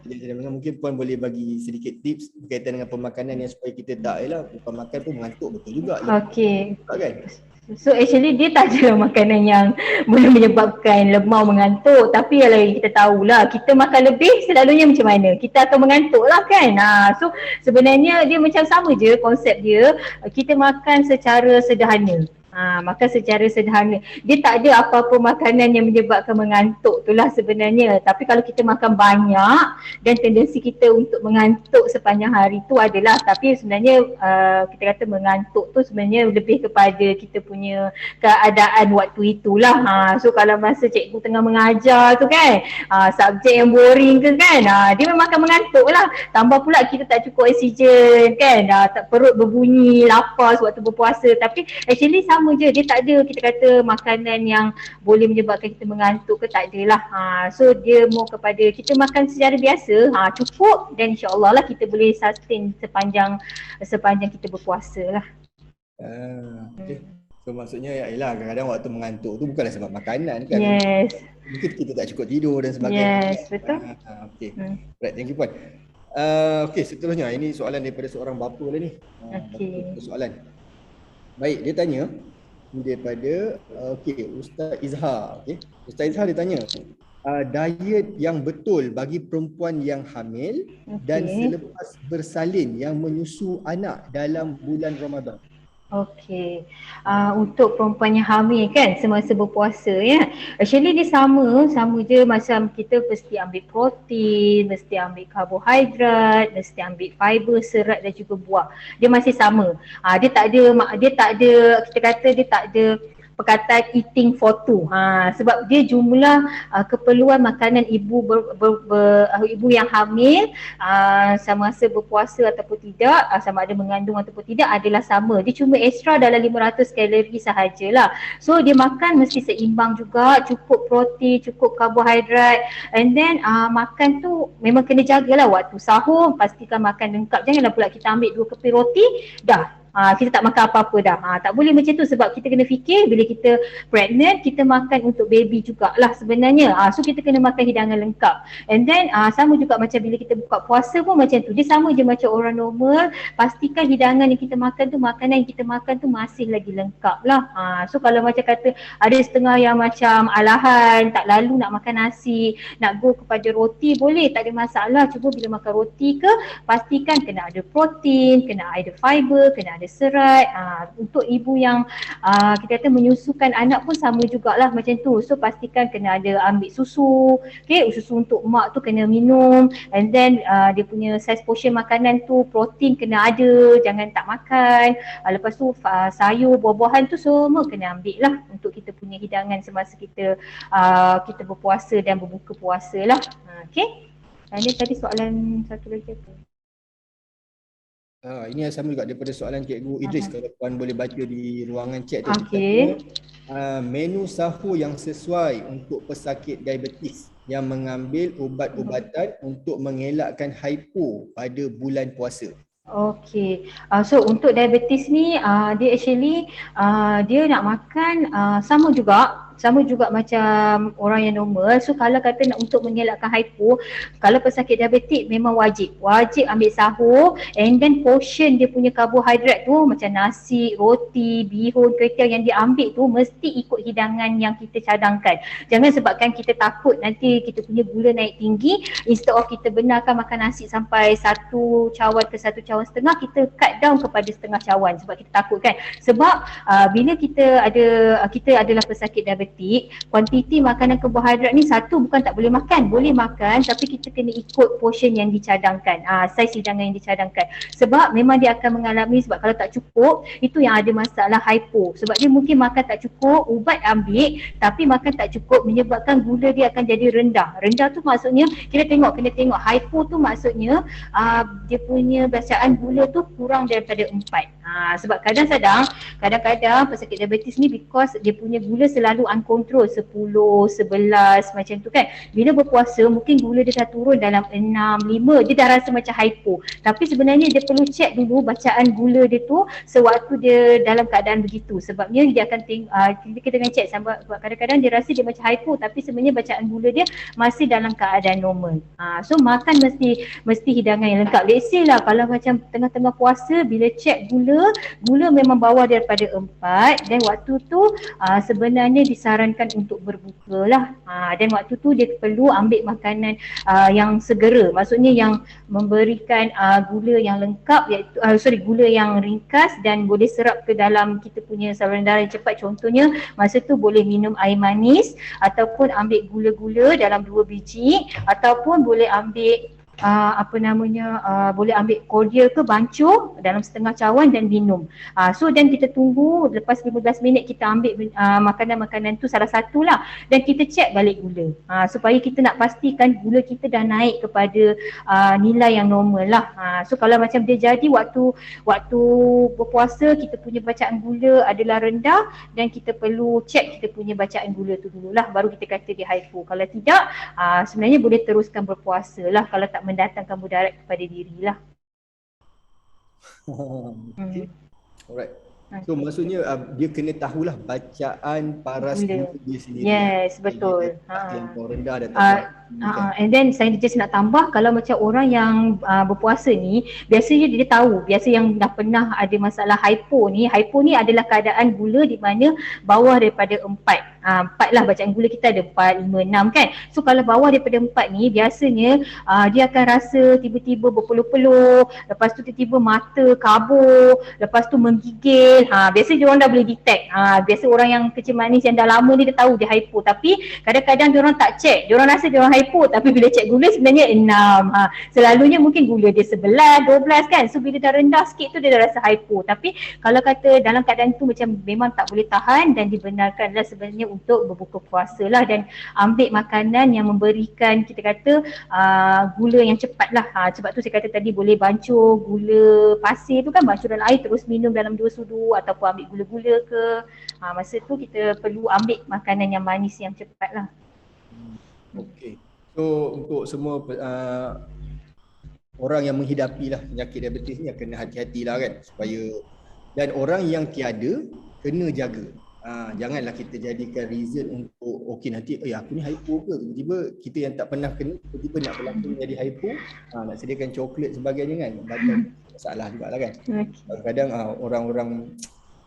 Mungkin Puan boleh bagi sedikit tips berkaitan dengan pemakanan yang supaya kita tak bukan makan pun mengantuk betul juga. Okey. Kan? So actually dia tak ada makanan yang boleh menyebabkan lemau mengantuk. Tapi kalau kita tahulah, kita makan lebih selalunya macam mana, kita akan mengantuk lah kan. So sebenarnya dia macam sama je konsep dia. Kita makan secara sederhana. Makan secara sederhana. Dia tak ada apa-apa makanan yang menyebabkan mengantuk tu lah sebenarnya. Tapi kalau kita makan banyak dan tendensi kita untuk mengantuk sepanjang hari tu adalah, tapi sebenarnya kita kata mengantuk tu sebenarnya lebih kepada kita punya keadaan waktu itulah. So kalau masa cikgu tengah mengajar tu kan, subjek yang boring ke kan, dia memang akan mengantuk lah. Tambah pula kita tak cukup oksigen kan, tak perut berbunyi, lapar sewaktu berpuasa. Tapi actually sama sama je, dia tak ada kita kata makanan yang boleh menyebabkan kita mengantuk ke, tak adalah. So dia more kepada kita makan secara biasa, cukup, dan insya-Allah lah kita boleh sustain sepanjang kita berpuasa lah. Okay. So maksudnya yalah kadang-kadang waktu mengantuk tu bukanlah sebab makanan kan. Yes. Mungkin kita tak cukup tidur dan sebagainya. Yes, betul. Okay. Right, thank you Puan. Okay, seterusnya ini soalan daripada seorang bapa lah ni. Okay. Soalan. Baik, dia tanya daripada Ustaz Izhar. Okay. Ustaz Izhar dia tanya, diet yang betul bagi perempuan yang hamil dan selepas bersalin yang menyusu anak dalam bulan Ramadan. Okey, untuk perempuan yang hamil kan semasa berpuasa ya. Actually dia sama je macam kita mesti ambil protein, mesti ambil karbohidrat, mesti ambil fiber, serat dan juga buah. Dia masih sama. Dia tak ada kita kata dia tak ada perkataan eating for two. Sebab dia jumlah keperluan makanan ibu ibu yang hamil sama masa berpuasa ataupun tidak, sama ada mengandung ataupun tidak adalah sama. Dia cuma extra dalam 500 kalori sahajalah. So dia makan mesti seimbang juga, cukup protein, cukup karbohidrat, and then makan tu memang kena jagalah waktu sahur, pastikan makan lengkap. Janganlah pula kita ambil 2 keping roti dah kita tak makan apa-apa dah. Tak boleh macam tu sebab kita kena fikir bila kita pregnant, kita makan untuk baby jugalah sebenarnya. So kita kena makan hidangan lengkap. And then sama juga macam bila kita buka puasa pun macam tu. Dia sama je macam orang normal. Pastikan hidangan yang kita makan tu, makanan yang kita makan tu masih lagi lengkap lah. So kalau macam kata ada setengah yang macam alahan, tak lalu nak makan nasi, nak go kepada roti, boleh, tak ada masalah. Cuma bila makan roti ke, pastikan kena ada protein, kena ada fiber, kena ada serat. Untuk ibu yang kita kata menyusukan anak pun sama jugalah macam tu. So pastikan kena ada ambil susu. Okay, susu untuk mak tu kena minum, and then dia punya size portion makanan tu, protein kena ada, jangan tak makan. Lepas tu sayur, buah-buahan tu semua kena ambil lah untuk kita punya hidangan semasa kita berpuasa dan berbuka puasa lah. Okay, dan dia tadi soalan satu lagi apa? Ini yang sama juga daripada soalan Cikgu Idris. Kalau Puan boleh baca di ruangan chat tu. Okay. Menu sahur yang sesuai untuk pesakit diabetes yang mengambil ubat-ubatan untuk mengelakkan hypo pada bulan puasa. Okay, so untuk diabetes ni dia actually dia nak makan sama juga macam orang yang normal. So kalau kata nak untuk mengelakkan hypo, kalau pesakit diabetik memang wajib ambil sahur, and then portion dia punya karbohidrat tu macam nasi, roti, bihun, kuih-kuih yang dia ambil tu mesti ikut hidangan yang kita cadangkan. Jangan sebabkan kita takut nanti kita punya gula naik tinggi, instead of kita benarkan makan nasi sampai 1 cawan ke 1 cawan setengah, kita cut down kepada setengah cawan sebab kita takut kan. Sebab bila kita adalah pesakit diabetik, kuantiti makanan karbohidrat ni satu bukan tak boleh makan, boleh makan, tapi kita kena ikut portion yang dicadangkan, saiz hidangan yang dicadangkan. Sebab memang dia akan mengalami, sebab kalau tak cukup, itu yang ada masalah hypo. Sebab dia mungkin makan tak cukup, ubat ambil, tapi makan tak cukup menyebabkan gula dia akan jadi rendah. Rendah tu maksudnya, kena tengok hypo tu maksudnya dia punya bacaan gula tu kurang daripada 4. Sebab kadang-kadang pesakit diabetes ni because dia punya gula selalu uncontrol 10, 11 macam tu kan. Bila berpuasa mungkin gula dia dah turun dalam 6, 5, dia dah rasa macam hypo. Tapi sebenarnya dia perlu check dulu bacaan gula dia tu sewaktu dia dalam keadaan begitu. Sebabnya dia akan kita kena check sebab kadang-kadang dia rasa dia macam hypo tapi sebenarnya bacaan gula dia masih dalam keadaan normal. So makan mesti hidangan yang lengkap. Let's say lah kalau macam tengah-tengah puasa bila check gula memang bawah daripada 4, dan waktu tu sebenarnya disarankan untuk berbuka lah. Dan waktu tu dia perlu ambil makanan yang segera, maksudnya yang memberikan gula yang lengkap, iaitu gula yang ringkas dan boleh serap ke dalam kita punya saluran darah yang cepat. Contohnya masa tu boleh minum air manis, ataupun ambil gula-gula dalam 2 biji, ataupun boleh ambil boleh ambil cordial ke bancuh dalam setengah cawan dan minum. So dan kita tunggu lepas 15 minit kita ambil makanan-makanan tu salah satulah, dan kita check balik gula supaya kita nak pastikan gula kita dah naik kepada nilai yang normal lah. So kalau macam dia jadi waktu berpuasa kita punya bacaan gula adalah rendah, dan kita perlu check kita punya bacaan gula tu dululah, baru kita kata dia hypo. Kalau tidak sebenarnya boleh teruskan berpuasa lah kalau tak mendatangkan mudarat kepada dirilah. Okay. Alright. So maksudnya dia kena tahulah bacaan paras gula dia sendiri. Yes, betul. Yang rendah dan and then saya just nak tambah, kalau macam orang yang berpuasa ni, biasanya dia tahu, biasa yang dah pernah ada masalah hypo ni adalah keadaan gula di mana bawah daripada 4 lah, bacaan gula kita ada 4, 5, 6 kan. So kalau bawah daripada 4 ni biasanya dia akan rasa tiba-tiba berpeluh-peluh, lepas tu tiba-tiba mata kabur, lepas tu menggigil. Biasa dia orang dah boleh detect. Biasa orang yang kecil manis yang dah lama ni dia tahu dia hypo, tapi kadang-kadang dia orang tak check. Dia orang rasa dia orang hypo, tapi bila check gula sebenarnya 6. Selalunya mungkin gula dia 11, 12 kan. So bila dah rendah sikit tu dia dah rasa hypo. Tapi kalau kata dalam keadaan tu macam memang tak boleh tahan, dan dibenarkanlah sebenarnya untuk berbuka puasa lah, dan ambil makanan yang memberikan kita kata gula yang cepat lah. Sebab tu saya kata tadi boleh bancuh gula pasir tu kan, bancuh dalam air terus minum dalam 2 sudu, ataupun ambil gula-gula ke. Masa tu kita perlu ambil makanan yang manis yang cepat lah. Okey. So untuk semua orang yang menghidapi lah penyakit diabetes ni kena hati-hati lah kan, supaya, dan orang yang tiada kena jaga. Janganlah kita jadikan reason untuk okey nanti aku ni hypo ke, tiba-tiba kita yang tak pernah kena tiba-tiba nak berlaku jadi hypo, nak sediakan coklat sebagainya kan, masalah jugalah kan. Kadang-kadang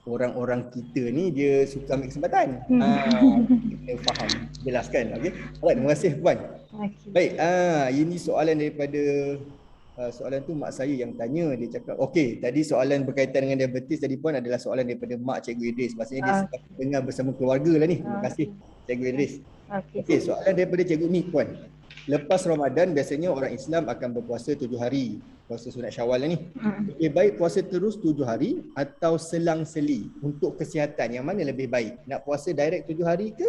orang-orang kita ni dia suka ambil kesempatan. Kita faham, jelaskan. Okey. Alright, terima kasih Puan. Baik, ini soalan daripada soalan tu mak saya yang tanya. Dia cakap okey, tadi soalan berkaitan dengan diabetes tadi Puan adalah soalan daripada mak Cikgu Idris. Maksudnya dia sedang dengar bersama keluarga lah ni. Terima kasih Cikgu Idris. Okey, soalan daripada Cikgu Umi Puan. Lepas Ramadan biasanya orang Islam akan berpuasa 7 hari. Puasa sunat Syawal lah ni. Lebih baik puasa terus 7 hari atau selang-seli untuk kesihatan? Yang mana lebih baik? Nak puasa direct 7 hari ke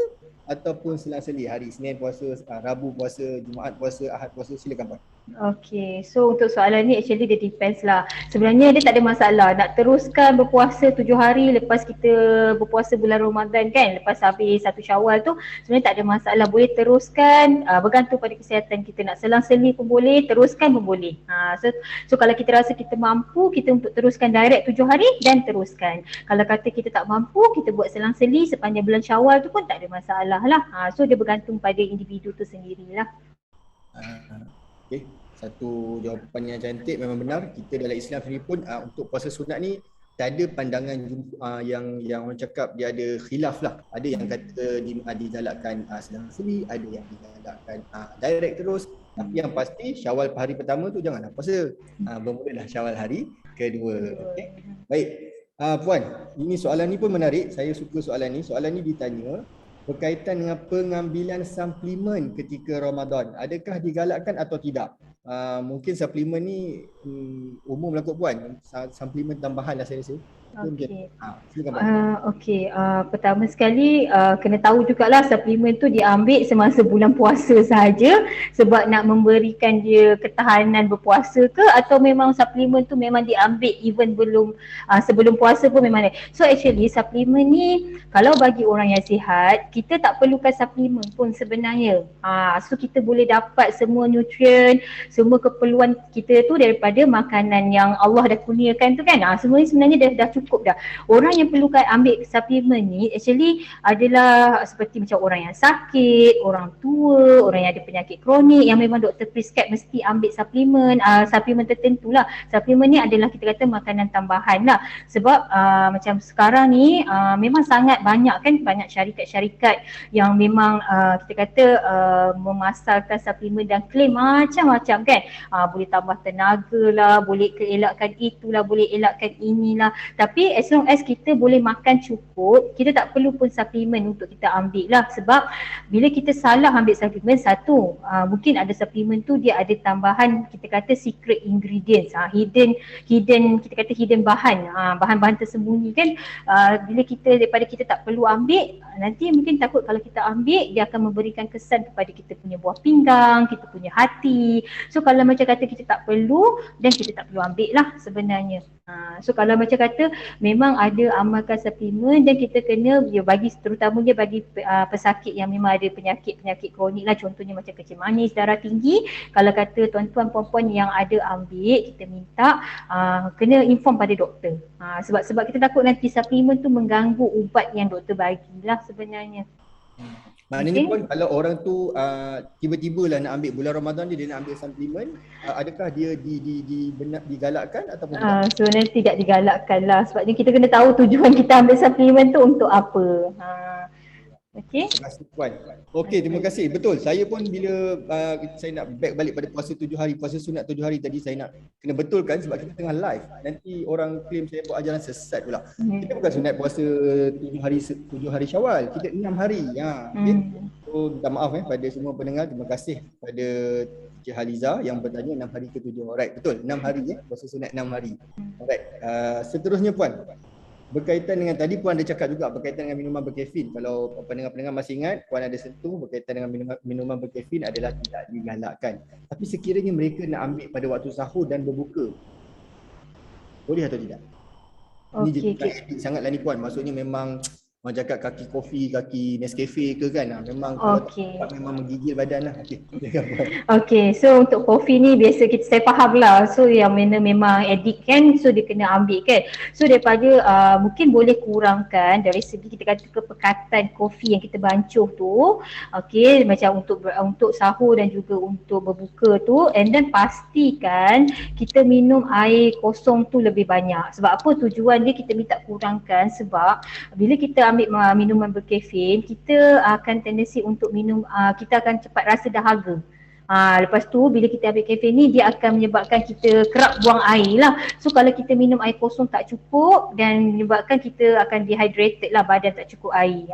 ataupun selang-seli? Hari Isnin puasa, Rabu puasa, Jumaat puasa, Ahad puasa? Silakan Puan. Okay, so untuk soalan ni actually dia depends lah. Sebenarnya dia tak ada masalah nak teruskan berpuasa 7 hari lepas kita berpuasa bulan Ramadan kan, lepas habis 1 Syawal tu sebenarnya tak ada masalah, boleh teruskan, bergantung pada kesihatan kita. Nak selang-seli pun boleh, teruskan pun boleh. So kalau kita rasa kita mampu, kita untuk teruskan direct 7 hari dan teruskan. Kalau kata kita tak mampu, kita buat selang-seli sepanjang bulan Syawal tu pun tak ada masalah lah. So dia bergantung pada individu tu sendirilah. Okay. Satu jawapan yang cantik, memang benar. Kita dalam Islam sendiri pun untuk puasa sunat ni tak ada pandangan yang orang cakap dia ada khilaf lah. Ada yang kata digalakkan selang-seli, ada yang digalakkan direct terus. Tapi yang pasti Syawal hari pertama tu janganlah puasa. Bermulalah Syawal hari kedua. Okay. Baik. Puan, ini soalan ni pun menarik. Saya suka soalan ni. Soalan ni ditanya berkaitan dengan pengambilan suplemen ketika Ramadan. Adakah digalakkan atau tidak? Mungkin suplemen ni umum lah kot Puan. Suplemen tambahan lah saya rasa. Okey. Pertama sekali kena tahu jugalah suplemen tu diambil semasa bulan puasa sahaja sebab nak memberikan dia ketahanan berpuasa ke, atau memang suplemen tu memang diambil even sebelum puasa pun memang ada. So actually suplemen ni kalau bagi orang yang sihat, kita tak perlukan suplemen pun sebenarnya. So kita boleh dapat semua nutrien, semua keperluan kita tu daripada makanan yang Allah dah kurniakan tu kan. Semua ni sebenarnya dah cukup dah. Orang yang perlukan ambil suplemen ni actually adalah seperti macam orang yang sakit, orang tua, orang yang ada penyakit kronik yang memang doktor prescribe mesti ambil suplemen tertentu lah. Suplemen ni adalah kita kata makanan tambahan lah. Sebab macam sekarang ni memang sangat banyak kan, banyak syarikat-syarikat yang memang kita kata memasarkan suplemen dan claim macam-macam kan. Boleh tambah tenaga lah, boleh elakkan itulah, boleh elakkan inilah. Tapi as long as kita boleh makan cukup, kita tak perlu pun suplemen untuk kita ambil lah. Sebab bila kita salah ambil suplemen, satu, mungkin ada suplemen tu dia ada tambahan kita kata secret ingredients, hidden kita kata hidden bahan, bahan-bahan tersembunyi kan. Bila kita daripada kita tak perlu ambil, nanti mungkin takut kalau kita ambil dia akan memberikan kesan kepada kita punya buah pinggang, kita punya hati. So kalau macam kata kita tak perlu, dan kita tak perlu ambil lah sebenarnya. So kalau macam kata memang ada amalkan suplemen, dan kita kena bagi, terutamanya bagi pesakit yang memang ada penyakit-penyakit kronik lah, contohnya macam kencing manis, darah tinggi. Kalau kata tuan-tuan puan-puan yang ada ambil, kita minta kena inform pada doktor. Sebab kita takut nanti suplemen tu mengganggu ubat yang doktor bagilah sebenarnya. Maknanya pun kalau orang tu tiba-tiba lah nak ambil bulan Ramadan dia nak ambil suplemen, adakah dia digalakkan ataupun tidak? Sebenarnya tidak digalakkan lah, sebabnya kita kena tahu tujuan kita ambil suplemen tu untuk apa. Okey. Terima kasih Puan. Okey, terima kasih. Betul. Saya pun bila saya nak back balik pada puasa 7 hari, puasa sunat 7 hari tadi, saya nak kena betulkan sebab kita tengah live. Nanti orang claim saya buat ajaran sesat pula. Kita bukan sunat puasa 7 hari Syawal, kita 6 hari. Okay. So minta maaf pada semua pendengar. Terima kasih pada Cik Haliza yang bertanya 6 hari ke 7. Alright, betul. 6 hari puasa sunat 6 hari. Alright. Seterusnya Puan. Berkaitan dengan tadi Puan ada cakap juga berkaitan dengan minuman berkafein. Kalau pendengar-pendengar masih ingat, Puan ada sentuh berkaitan dengan minuman berkafein adalah tidak digalakkan. Tapi sekiranya mereka nak ambil pada waktu sahur dan berbuka, boleh atau tidak? Ini jadi sangatlah ni Puan. Maksudnya memang orang cakap kaki kopi, kaki Nescafe ke kan, memang kalau tak memang menggigil badan lah. Okey, so untuk kopi ni biasa saya faham lah. So yang mana memang addict kan, so dia kena ambil kan. So daripada mungkin boleh kurangkan dari segi kita kata kepekatan kopi yang kita bancuh tu. Okey, macam untuk sahur dan juga untuk berbuka tu, and then pastikan kita minum air kosong tu lebih banyak. Sebab apa tujuan dia kita minta kurangkan, sebab bila kita ambil minuman berkafein, kita akan tendensi untuk minum, kita akan cepat rasa dahaga. Lepas tu bila kita ambil kafein ni, dia akan menyebabkan kita kerap buang air lah. So kalau kita minum air kosong tak cukup, dan menyebabkan kita akan dehydrated lah, badan tak cukup air.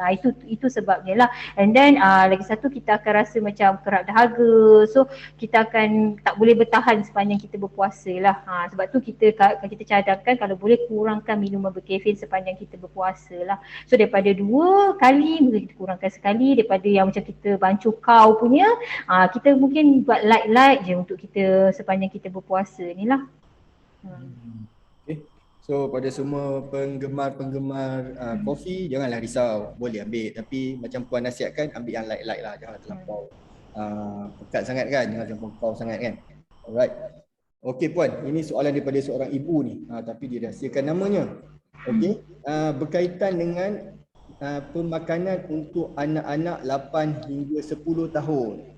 Itu sebabnya lah. And then lagi satu, kita akan rasa macam kerap dahaga. So kita akan tak boleh bertahan sepanjang kita berpuasa lah. Sebab tu kita cadangkan kalau boleh kurangkan minuman berkafein sepanjang kita berpuasa lah. So daripada 2 kali, mungkin kita kurangkan sekali. Daripada yang macam kita bancuh kau punya, kita mungkin buat light-light je untuk kita sepanjang kita berpuasa ni lah. Okay. So pada semua penggemar kopi, janganlah risau, boleh ambil. Tapi macam Puan nasihatkan, ambil yang light-light lah, jangan terlampau pekat sangat kan, jangan terlampau kau sangat kan. Alright. Okey Puan, ini soalan daripada seorang ibu ni, tapi dia rahsiakan namanya. Okey, berkaitan dengan pemakanan untuk anak-anak 8 hingga 10 tahun.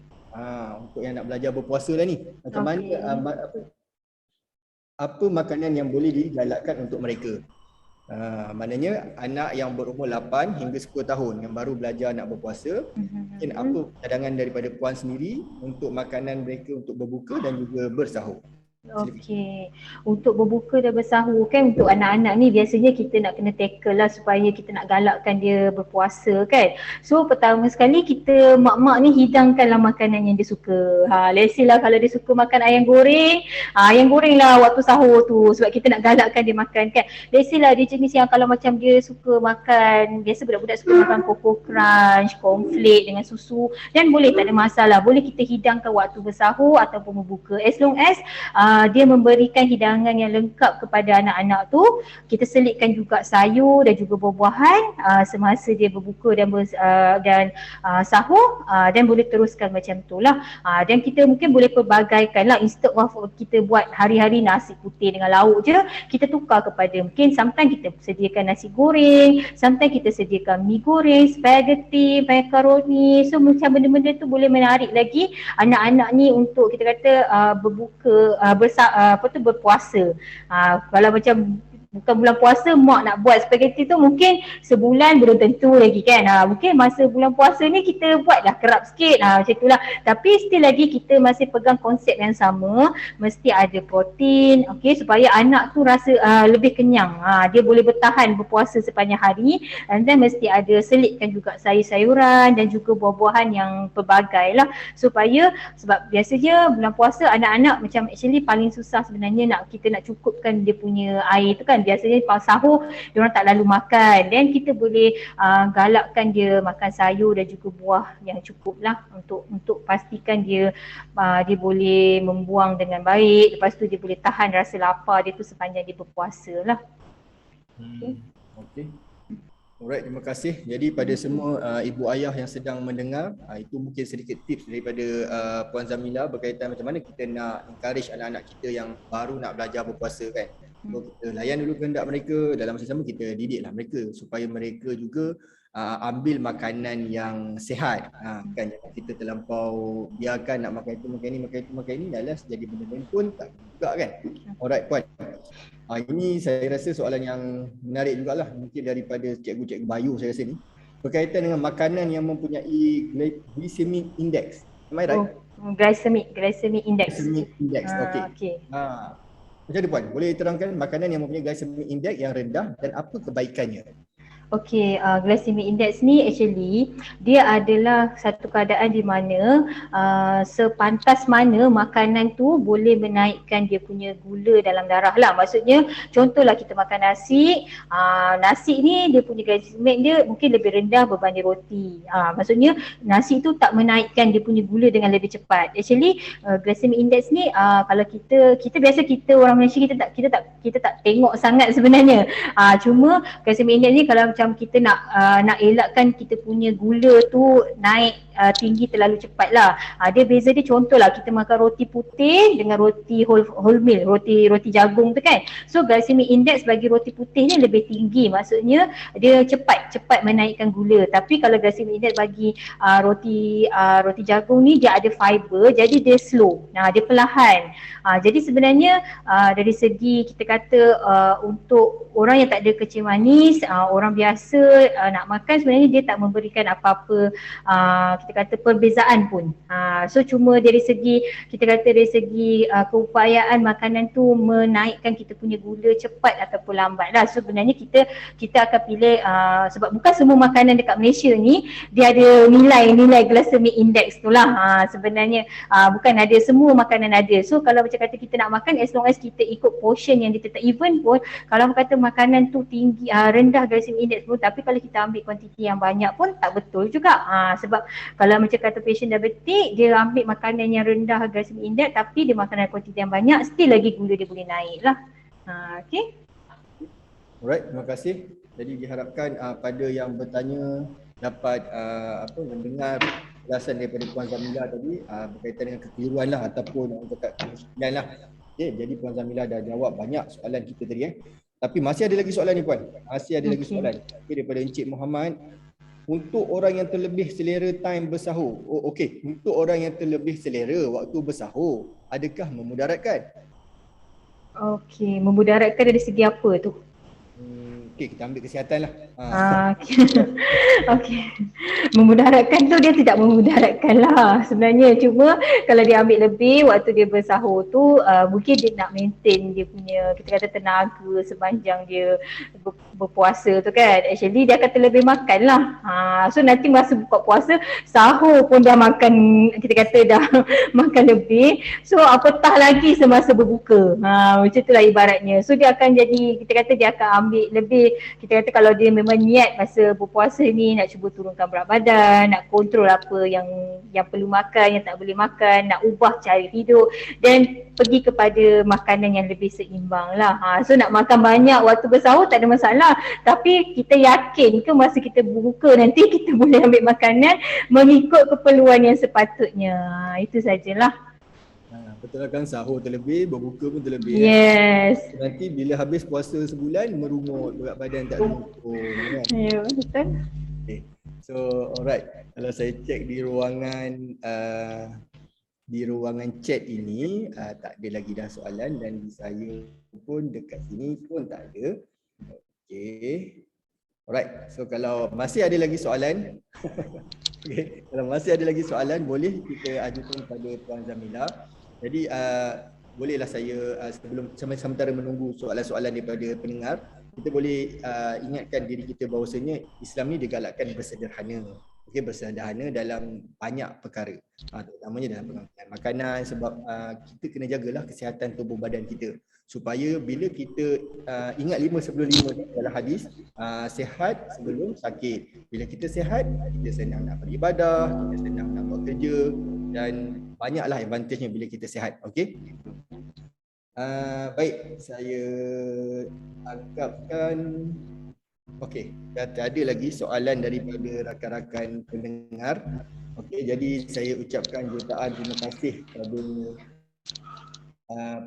Untuk yang nak belajar berpuasa lah ni, macam mana apa makanan yang boleh digalakkan untuk mereka? Maknanya anak yang berumur 8 hingga 10 tahun yang baru belajar nak berpuasa, mungkin apa cadangan daripada Puan sendiri untuk makanan mereka untuk berbuka dan juga bersahur? Okey, untuk berbuka dan bersahur kan, untuk anak-anak ni biasanya kita nak kena tackle lah supaya kita nak galakkan dia berpuasa kan. So pertama sekali kita mak-mak ni hidangkanlah makanan yang dia suka. Let's say lah kalau dia suka makan ayam goreng lah waktu sahur tu, sebab kita nak galakkan dia makan kan. Let's say lah dia jenis yang kalau macam dia suka makan, biasa budak-budak suka makan Coco Crunch, cornflake dengan susu, dan boleh, tak ada masalah, boleh kita hidangkan waktu bersahur ataupun berbuka, as long as dia memberikan hidangan yang lengkap kepada anak-anak tu. Kita selitkan juga sayur dan juga buah-buahan semasa dia berbuka dan sahur, dan boleh teruskan macam tu lah. Dan kita mungkin boleh pelbagaikan lah, instead of kita buat hari-hari nasi putih dengan lauk je, kita tukar kepada mungkin sometimes kita sediakan nasi goreng, sometimes kita sediakan mi goreng, spaghetti, makaroni. So macam benda-benda tu boleh menarik lagi anak-anak ni untuk kita kata berbuka berpuasa. Kalau macam bukan bulan puasa mak nak buat spaghetti tu mungkin sebulan belum tentu lagi kan. Mungkin masa bulan puasa ni kita buatlah kerap sikit macam itulah. Tapi still lagi kita masih pegang konsep yang sama, mesti ada protein, okey, supaya anak tu rasa lebih kenyang. Dia boleh bertahan berpuasa sepanjang hari, and then mesti ada selitkan juga sayur-sayuran dan juga buah-buahan yang pelbagai lah, supaya sebab biasanya bulan puasa anak-anak macam actually paling susah sebenarnya kita nak cukupkan dia punya air tu kan. Biasanya pas sahur diorang tak lalu makan, then kita boleh galakkan dia makan sayur dan juga buah yang cukup lah untuk pastikan dia boleh membuang dengan baik, lepas tu dia boleh tahan rasa lapar dia tu sepanjang dia berpuasa lah. Okay. Alright, terima kasih. Jadi pada semua ibu ayah yang sedang mendengar, itu mungkin sedikit tips daripada Puan Zamila berkaitan macam mana kita nak encourage anak-anak kita yang baru nak belajar berpuasa kan. So, kita layan dulu kehendak mereka, dalam masa sama kita didiklah mereka supaya mereka juga ambil makanan yang sihat. Kan kita terlampau biarkan nak makan itu, makan ini, malas jadi benda-benda pun tak juga kan. Alright Puan. Ini saya rasa soalan yang menarik jugalah, mungkin daripada cikgu-cikgu Bayu saya rasa ni, berkaitan dengan makanan yang mempunyai glycemic index. Am I right? Glycemic index. Glycemic index. Okey. Macam mana Puan? Boleh terangkan makanan yang mempunyai glycemic index yang rendah dan apa kebaikannya? Okey, glycemic index ni actually dia adalah satu keadaan di mana sepantas mana makanan tu boleh menaikkan dia punya gula dalam darah lah. Maksudnya contohlah kita makan nasi, nasi ni dia punya glycemic dia mungkin lebih rendah berbanding roti. Maksudnya nasi tu tak menaikkan dia punya gula dengan lebih cepat. Actually glycemic index ni kalau kita biasa kita orang Malaysia kita tak tengok sangat sebenarnya. Cuma glycemic index ni kalau macam kita nak elakkan kita punya gula tu naik tinggi terlalu cepat lah. Dia beza dia contohlah kita makan roti putih dengan roti wholemeal, roti jagung tu kan. So glycemic index bagi roti putih ni lebih tinggi, maksudnya dia cepat menaikkan gula. Tapi kalau glycemic index bagi roti jagung ni dia ada fiber, jadi dia slow. Dia perlahan. Jadi sebenarnya dari segi kita kata untuk orang yang tak ada kecil manis, orang biasa nak makan, sebenarnya dia tak memberikan apa-apa kita kata perbezaan pun. So cuma dari segi keupayaan makanan tu menaikkan kita punya gula cepat ataupun lambat lah. So sebenarnya kita akan pilih sebab bukan semua makanan dekat Malaysia ni dia ada nilai glycemic index tu lah. Sebenarnya bukan ada semua makanan ada. So kalau macam kata kita nak makan, as long as kita ikut portion yang ditetap, even pun kalau kata makanan tu tinggi rendah glycemic index pun, tapi kalau kita ambil kuantiti yang banyak pun tak betul juga. Sebab kalau macam kata patient diabetik, dia ambil makanan yang rendah glycemic index tapi dia makanan kuantiti yang banyak, still lagi gula dia boleh naik lah. Okay. Alright, terima kasih. Jadi diharapkan pada yang bertanya dapat mendengar penjelasan daripada Puan Zamila tadi berkaitan dengan kekeliruan lah ataupun dekat kemungkinan lah. Okay, jadi Puan Zamila dah jawab banyak soalan kita tadi Tapi masih ada lagi soalan ni Puan. Masih ada lagi soalan. Okay, daripada Encik Muhammad. Untuk orang yang terlebih selera time bersahur. Okey. Untuk orang yang terlebih selera waktu bersahur, adakah memudaratkan? Okey, memudaratkan dari segi apa tu? Okey, kita ambil kesihatan lah. Okey. Memudaratkan tu dia tidak memudaratkan lah sebenarnya. Cuma kalau dia ambil lebih waktu dia bersahur tu mungkin dia nak maintain dia punya kita kata tenaga sepanjang dia berpuasa tu kan. Actually dia akan terlebih makan lah. So nanti masa buka puasa, sahur pun dah makan, kita kata dah makan lebih. So apatah lagi semasa berbuka. Macam tu lah ibaratnya. So dia akan jadi, kita kata dia akan ambil lebih. Kita kata kalau dia memang niat masa berpuasa ni nak cuba turunkan berat badan, nak kontrol apa yang perlu makan, yang tak boleh makan, nak ubah cara hidup dan pergi kepada makanan yang lebih seimbang lah. So nak makan banyak waktu bersahur tak ada masalah, tapi kita yakin ke masa kita berbuka nanti kita boleh ambil makanan mengikut keperluan yang sepatutnya. Itu sajalah. Betul kan, sahur terlebih, berbuka pun terlebih. Yes. Nanti bila habis puasa sebulan, merungut, berat badan tak turun. Ya, betul. Okay. So alright, kalau saya cek di ruangan di ruangan chat ini tak ada lagi dah soalan, dan di saya pun dekat sini pun tak ada. Okey. Alright, so kalau masih ada lagi soalan, okay, kalau masih ada lagi soalan boleh kita ajukan kepada Puan Zamila. Jadi bolehlah saya sebelum sementara menunggu soalan-soalan daripada pendengar, kita boleh ingatkan diri kita bahawasanya Islam ni digalakkan bersederhana. Okey, bersederhana dalam banyak perkara. Terutamanya dalam pengambilan makanan, sebab kita kena jagalah kesihatan tubuh badan kita. Supaya bila kita ingat 5 sebelum 5 dalam hadis, sihat sebelum sakit. Bila kita sihat, kita senang nak beribadah, kita senang nak buat kerja, dan banyaklah advantage-nya bila kita sihat. Okey. Baik, saya anggapkan okey, dah tak ada lagi soalan daripada rakan-rakan pendengar. Okey, jadi saya ucapkan jutaan terima kasih kepada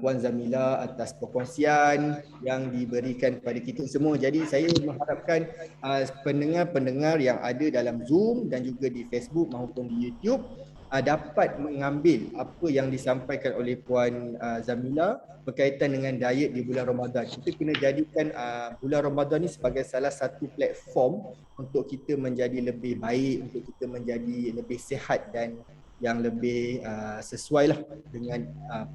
Puan Zamila atas perkongsian yang diberikan kepada kita semua. Jadi saya mengharapkan pendengar-pendengar yang ada dalam Zoom dan juga di Facebook maupun di YouTube dapat mengambil apa yang disampaikan oleh Puan Zamila berkaitan dengan diet di bulan Ramadan. Kita kena jadikan bulan Ramadan ni sebagai salah satu platform untuk kita menjadi lebih baik, untuk kita menjadi lebih sihat dan yang lebih sesuai lah dengan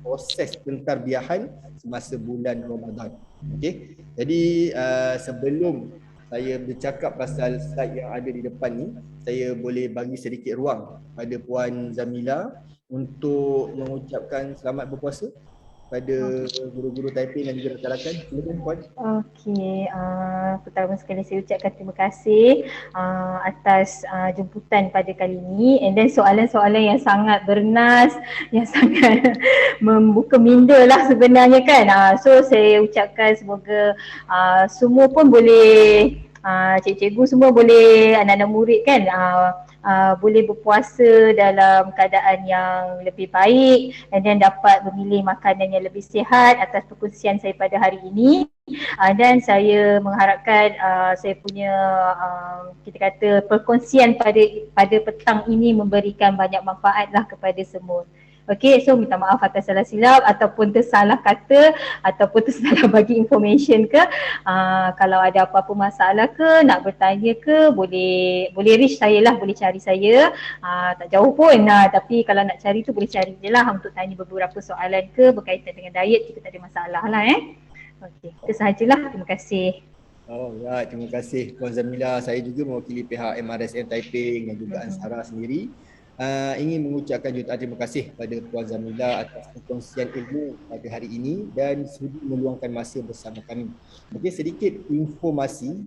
proses pentarbiahan semasa bulan Ramadan. Okey. Jadi sebelum saya bercakap pasal slide yang ada di depan ni, saya boleh bagi sedikit ruang pada Puan Zamila untuk mengucapkan selamat berpuasa pada guru-guru typing dan juga rakan-rakan. Silakan Puan. Okey, pertama sekali saya ucapkan terima kasih atas jemputan pada kali ini, and then soalan-soalan yang sangat bernas, yang sangat membuka minda lah sebenarnya kan. So saya ucapkan semoga semua pun boleh, cikgu-cikgu semua boleh, anak-anak murid kan boleh berpuasa dalam keadaan yang lebih baik, and then dapat memilih makanan yang lebih sihat atas perkongsian saya pada hari ini. Dan saya mengharapkan saya punya kita kata perkongsian pada petang ini memberikan banyak manfaat lah kepada semua. Okey, so minta maaf atas salah silap ataupun tersalah kata ataupun tersalah bagi information ke. Kalau ada apa-apa masalah ke, nak bertanya ke, boleh reach saya lah, boleh cari saya. Tak jauh pun, tapi kalau nak cari tu boleh cari je lah untuk tanya beberapa soalan ke berkaitan dengan diet, kita tak ada masalah lah Okey, itu sahajalah. Terima kasih. Alright, terima kasih Puan Zamila. Saya juga mewakili pihak MRSM Taiping dan juga Ansara sendiri ingin mengucapkan jutaan terima kasih pada Puan Zamila atas perkongsian ilmu pada hari ini dan sudi meluangkan masa bersama kami. Okey, sedikit informasi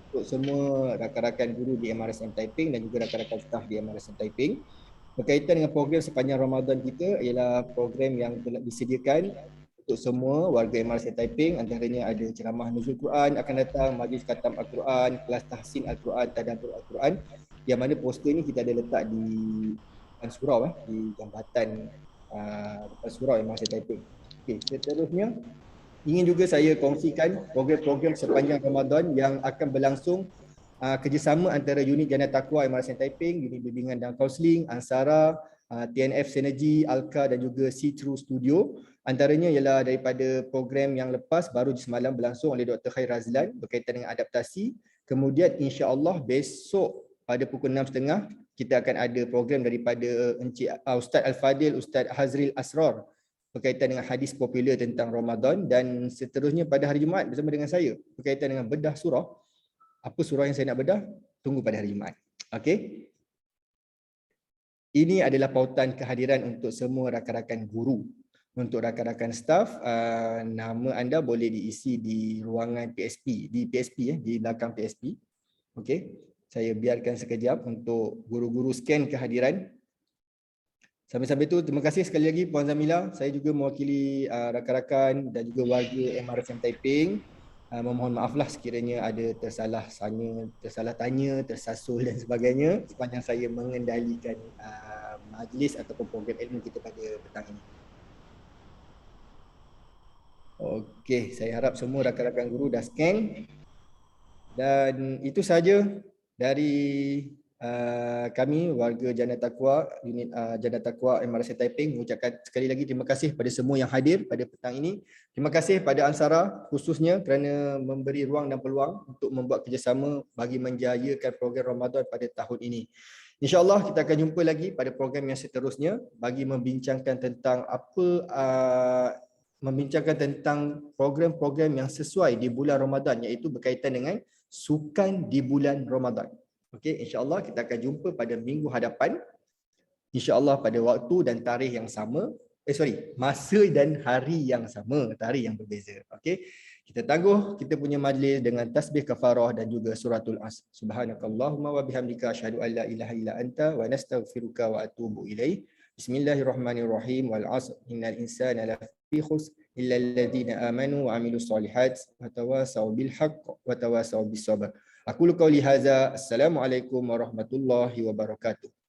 untuk semua rakan-rakan guru di MRSM Taiping dan juga rakan-rakan staf di MRSM Taiping. Berkaitan dengan program sepanjang Ramadan kita ialah program yang telah disediakan untuk semua warga MRSM Taiping. Antaranya ada ceramah nuzul Quran akan datang, majlis khatam Al-Quran, kelas tahsin Al-Quran, tadabbur Al-Quran, yang mana poster ni kita ada letak di depan surau di jambatan depan surau MRSM Taiping. Okey, seterusnya ingin juga saya kongsikan program-program sepanjang Ramadan yang akan berlangsung kerjasama antara unit Jannah Taqwa MRSM Taiping, unit bimbingan dan kaunseling, Ansara, TNF Synergy, Alka dan juga See-Through Studio. Antaranya ialah daripada program yang lepas baru semalam berlangsung oleh Dr. Khair Razlan berkaitan dengan adaptasi. Kemudian insya-Allah besok pada pukul 6.30 kita akan ada program daripada Encik Ustaz Al-Fadil, Ustaz Hazril Asrar berkaitan dengan hadis popular tentang Ramadan, dan seterusnya pada hari Jumaat bersama dengan saya berkaitan dengan bedah surah. Apa surah yang saya nak bedah? Tunggu pada hari Jumaat. Okey. Ini adalah pautan kehadiran untuk semua rakan-rakan guru. Untuk rakan-rakan staf, nama anda boleh diisi di ruangan PSP, di PSP di belakang PSP. Okey. Saya biarkan sekejap untuk guru-guru scan kehadiran. Sambil-sambil itu, terima kasih sekali lagi Puan Zamila. Saya juga mewakili rakan-rakan dan juga warga MRSM Taiping. Memohon maaflah sekiranya ada tersalah tanya, tersasul dan sebagainya sepanjang saya mengendalikan majlis ataupun program ilmu kita pada petang ini. Okey, saya harap semua rakan-rakan guru dah scan. Dan itu saja dari kami warga Jannah Taqwa, unit Jannah Taqwa MRC Taiping mengucapkan sekali lagi terima kasih pada semua yang hadir pada petang ini. Terima kasih pada Ansara khususnya kerana memberi ruang dan peluang untuk membuat kerjasama bagi menjayakan program Ramadan pada tahun ini. InsyaAllah kita akan jumpa lagi pada program yang seterusnya bagi membincangkan tentang membincangkan tentang program-program yang sesuai di bulan Ramadan, iaitu berkaitan dengan sukan di bulan Ramadan. Okey, insya-Allah kita akan jumpa pada minggu hadapan. Insya-Allah pada waktu dan tarikh yang sama. Masa dan hari yang sama, tarikh yang berbeza. Okey. Kita tangguh kita punya majlis dengan tasbih kafarah dan juga suratul Asr. Subhanakallahumma wa bihamdika asyhadu an la ilaha illa anta wa nastaghfiruka wa atubu ilaik. Bismillahirrahmanirrahim. Wal 'asr innal insana lafi khusr illa alladhina amanu wa 'amilus solihat wa tawasaw bil haqq wa tawasaw bis sabr. Aku qauli hadza. Assalamualaikum warahmatullahi wabarakatuh.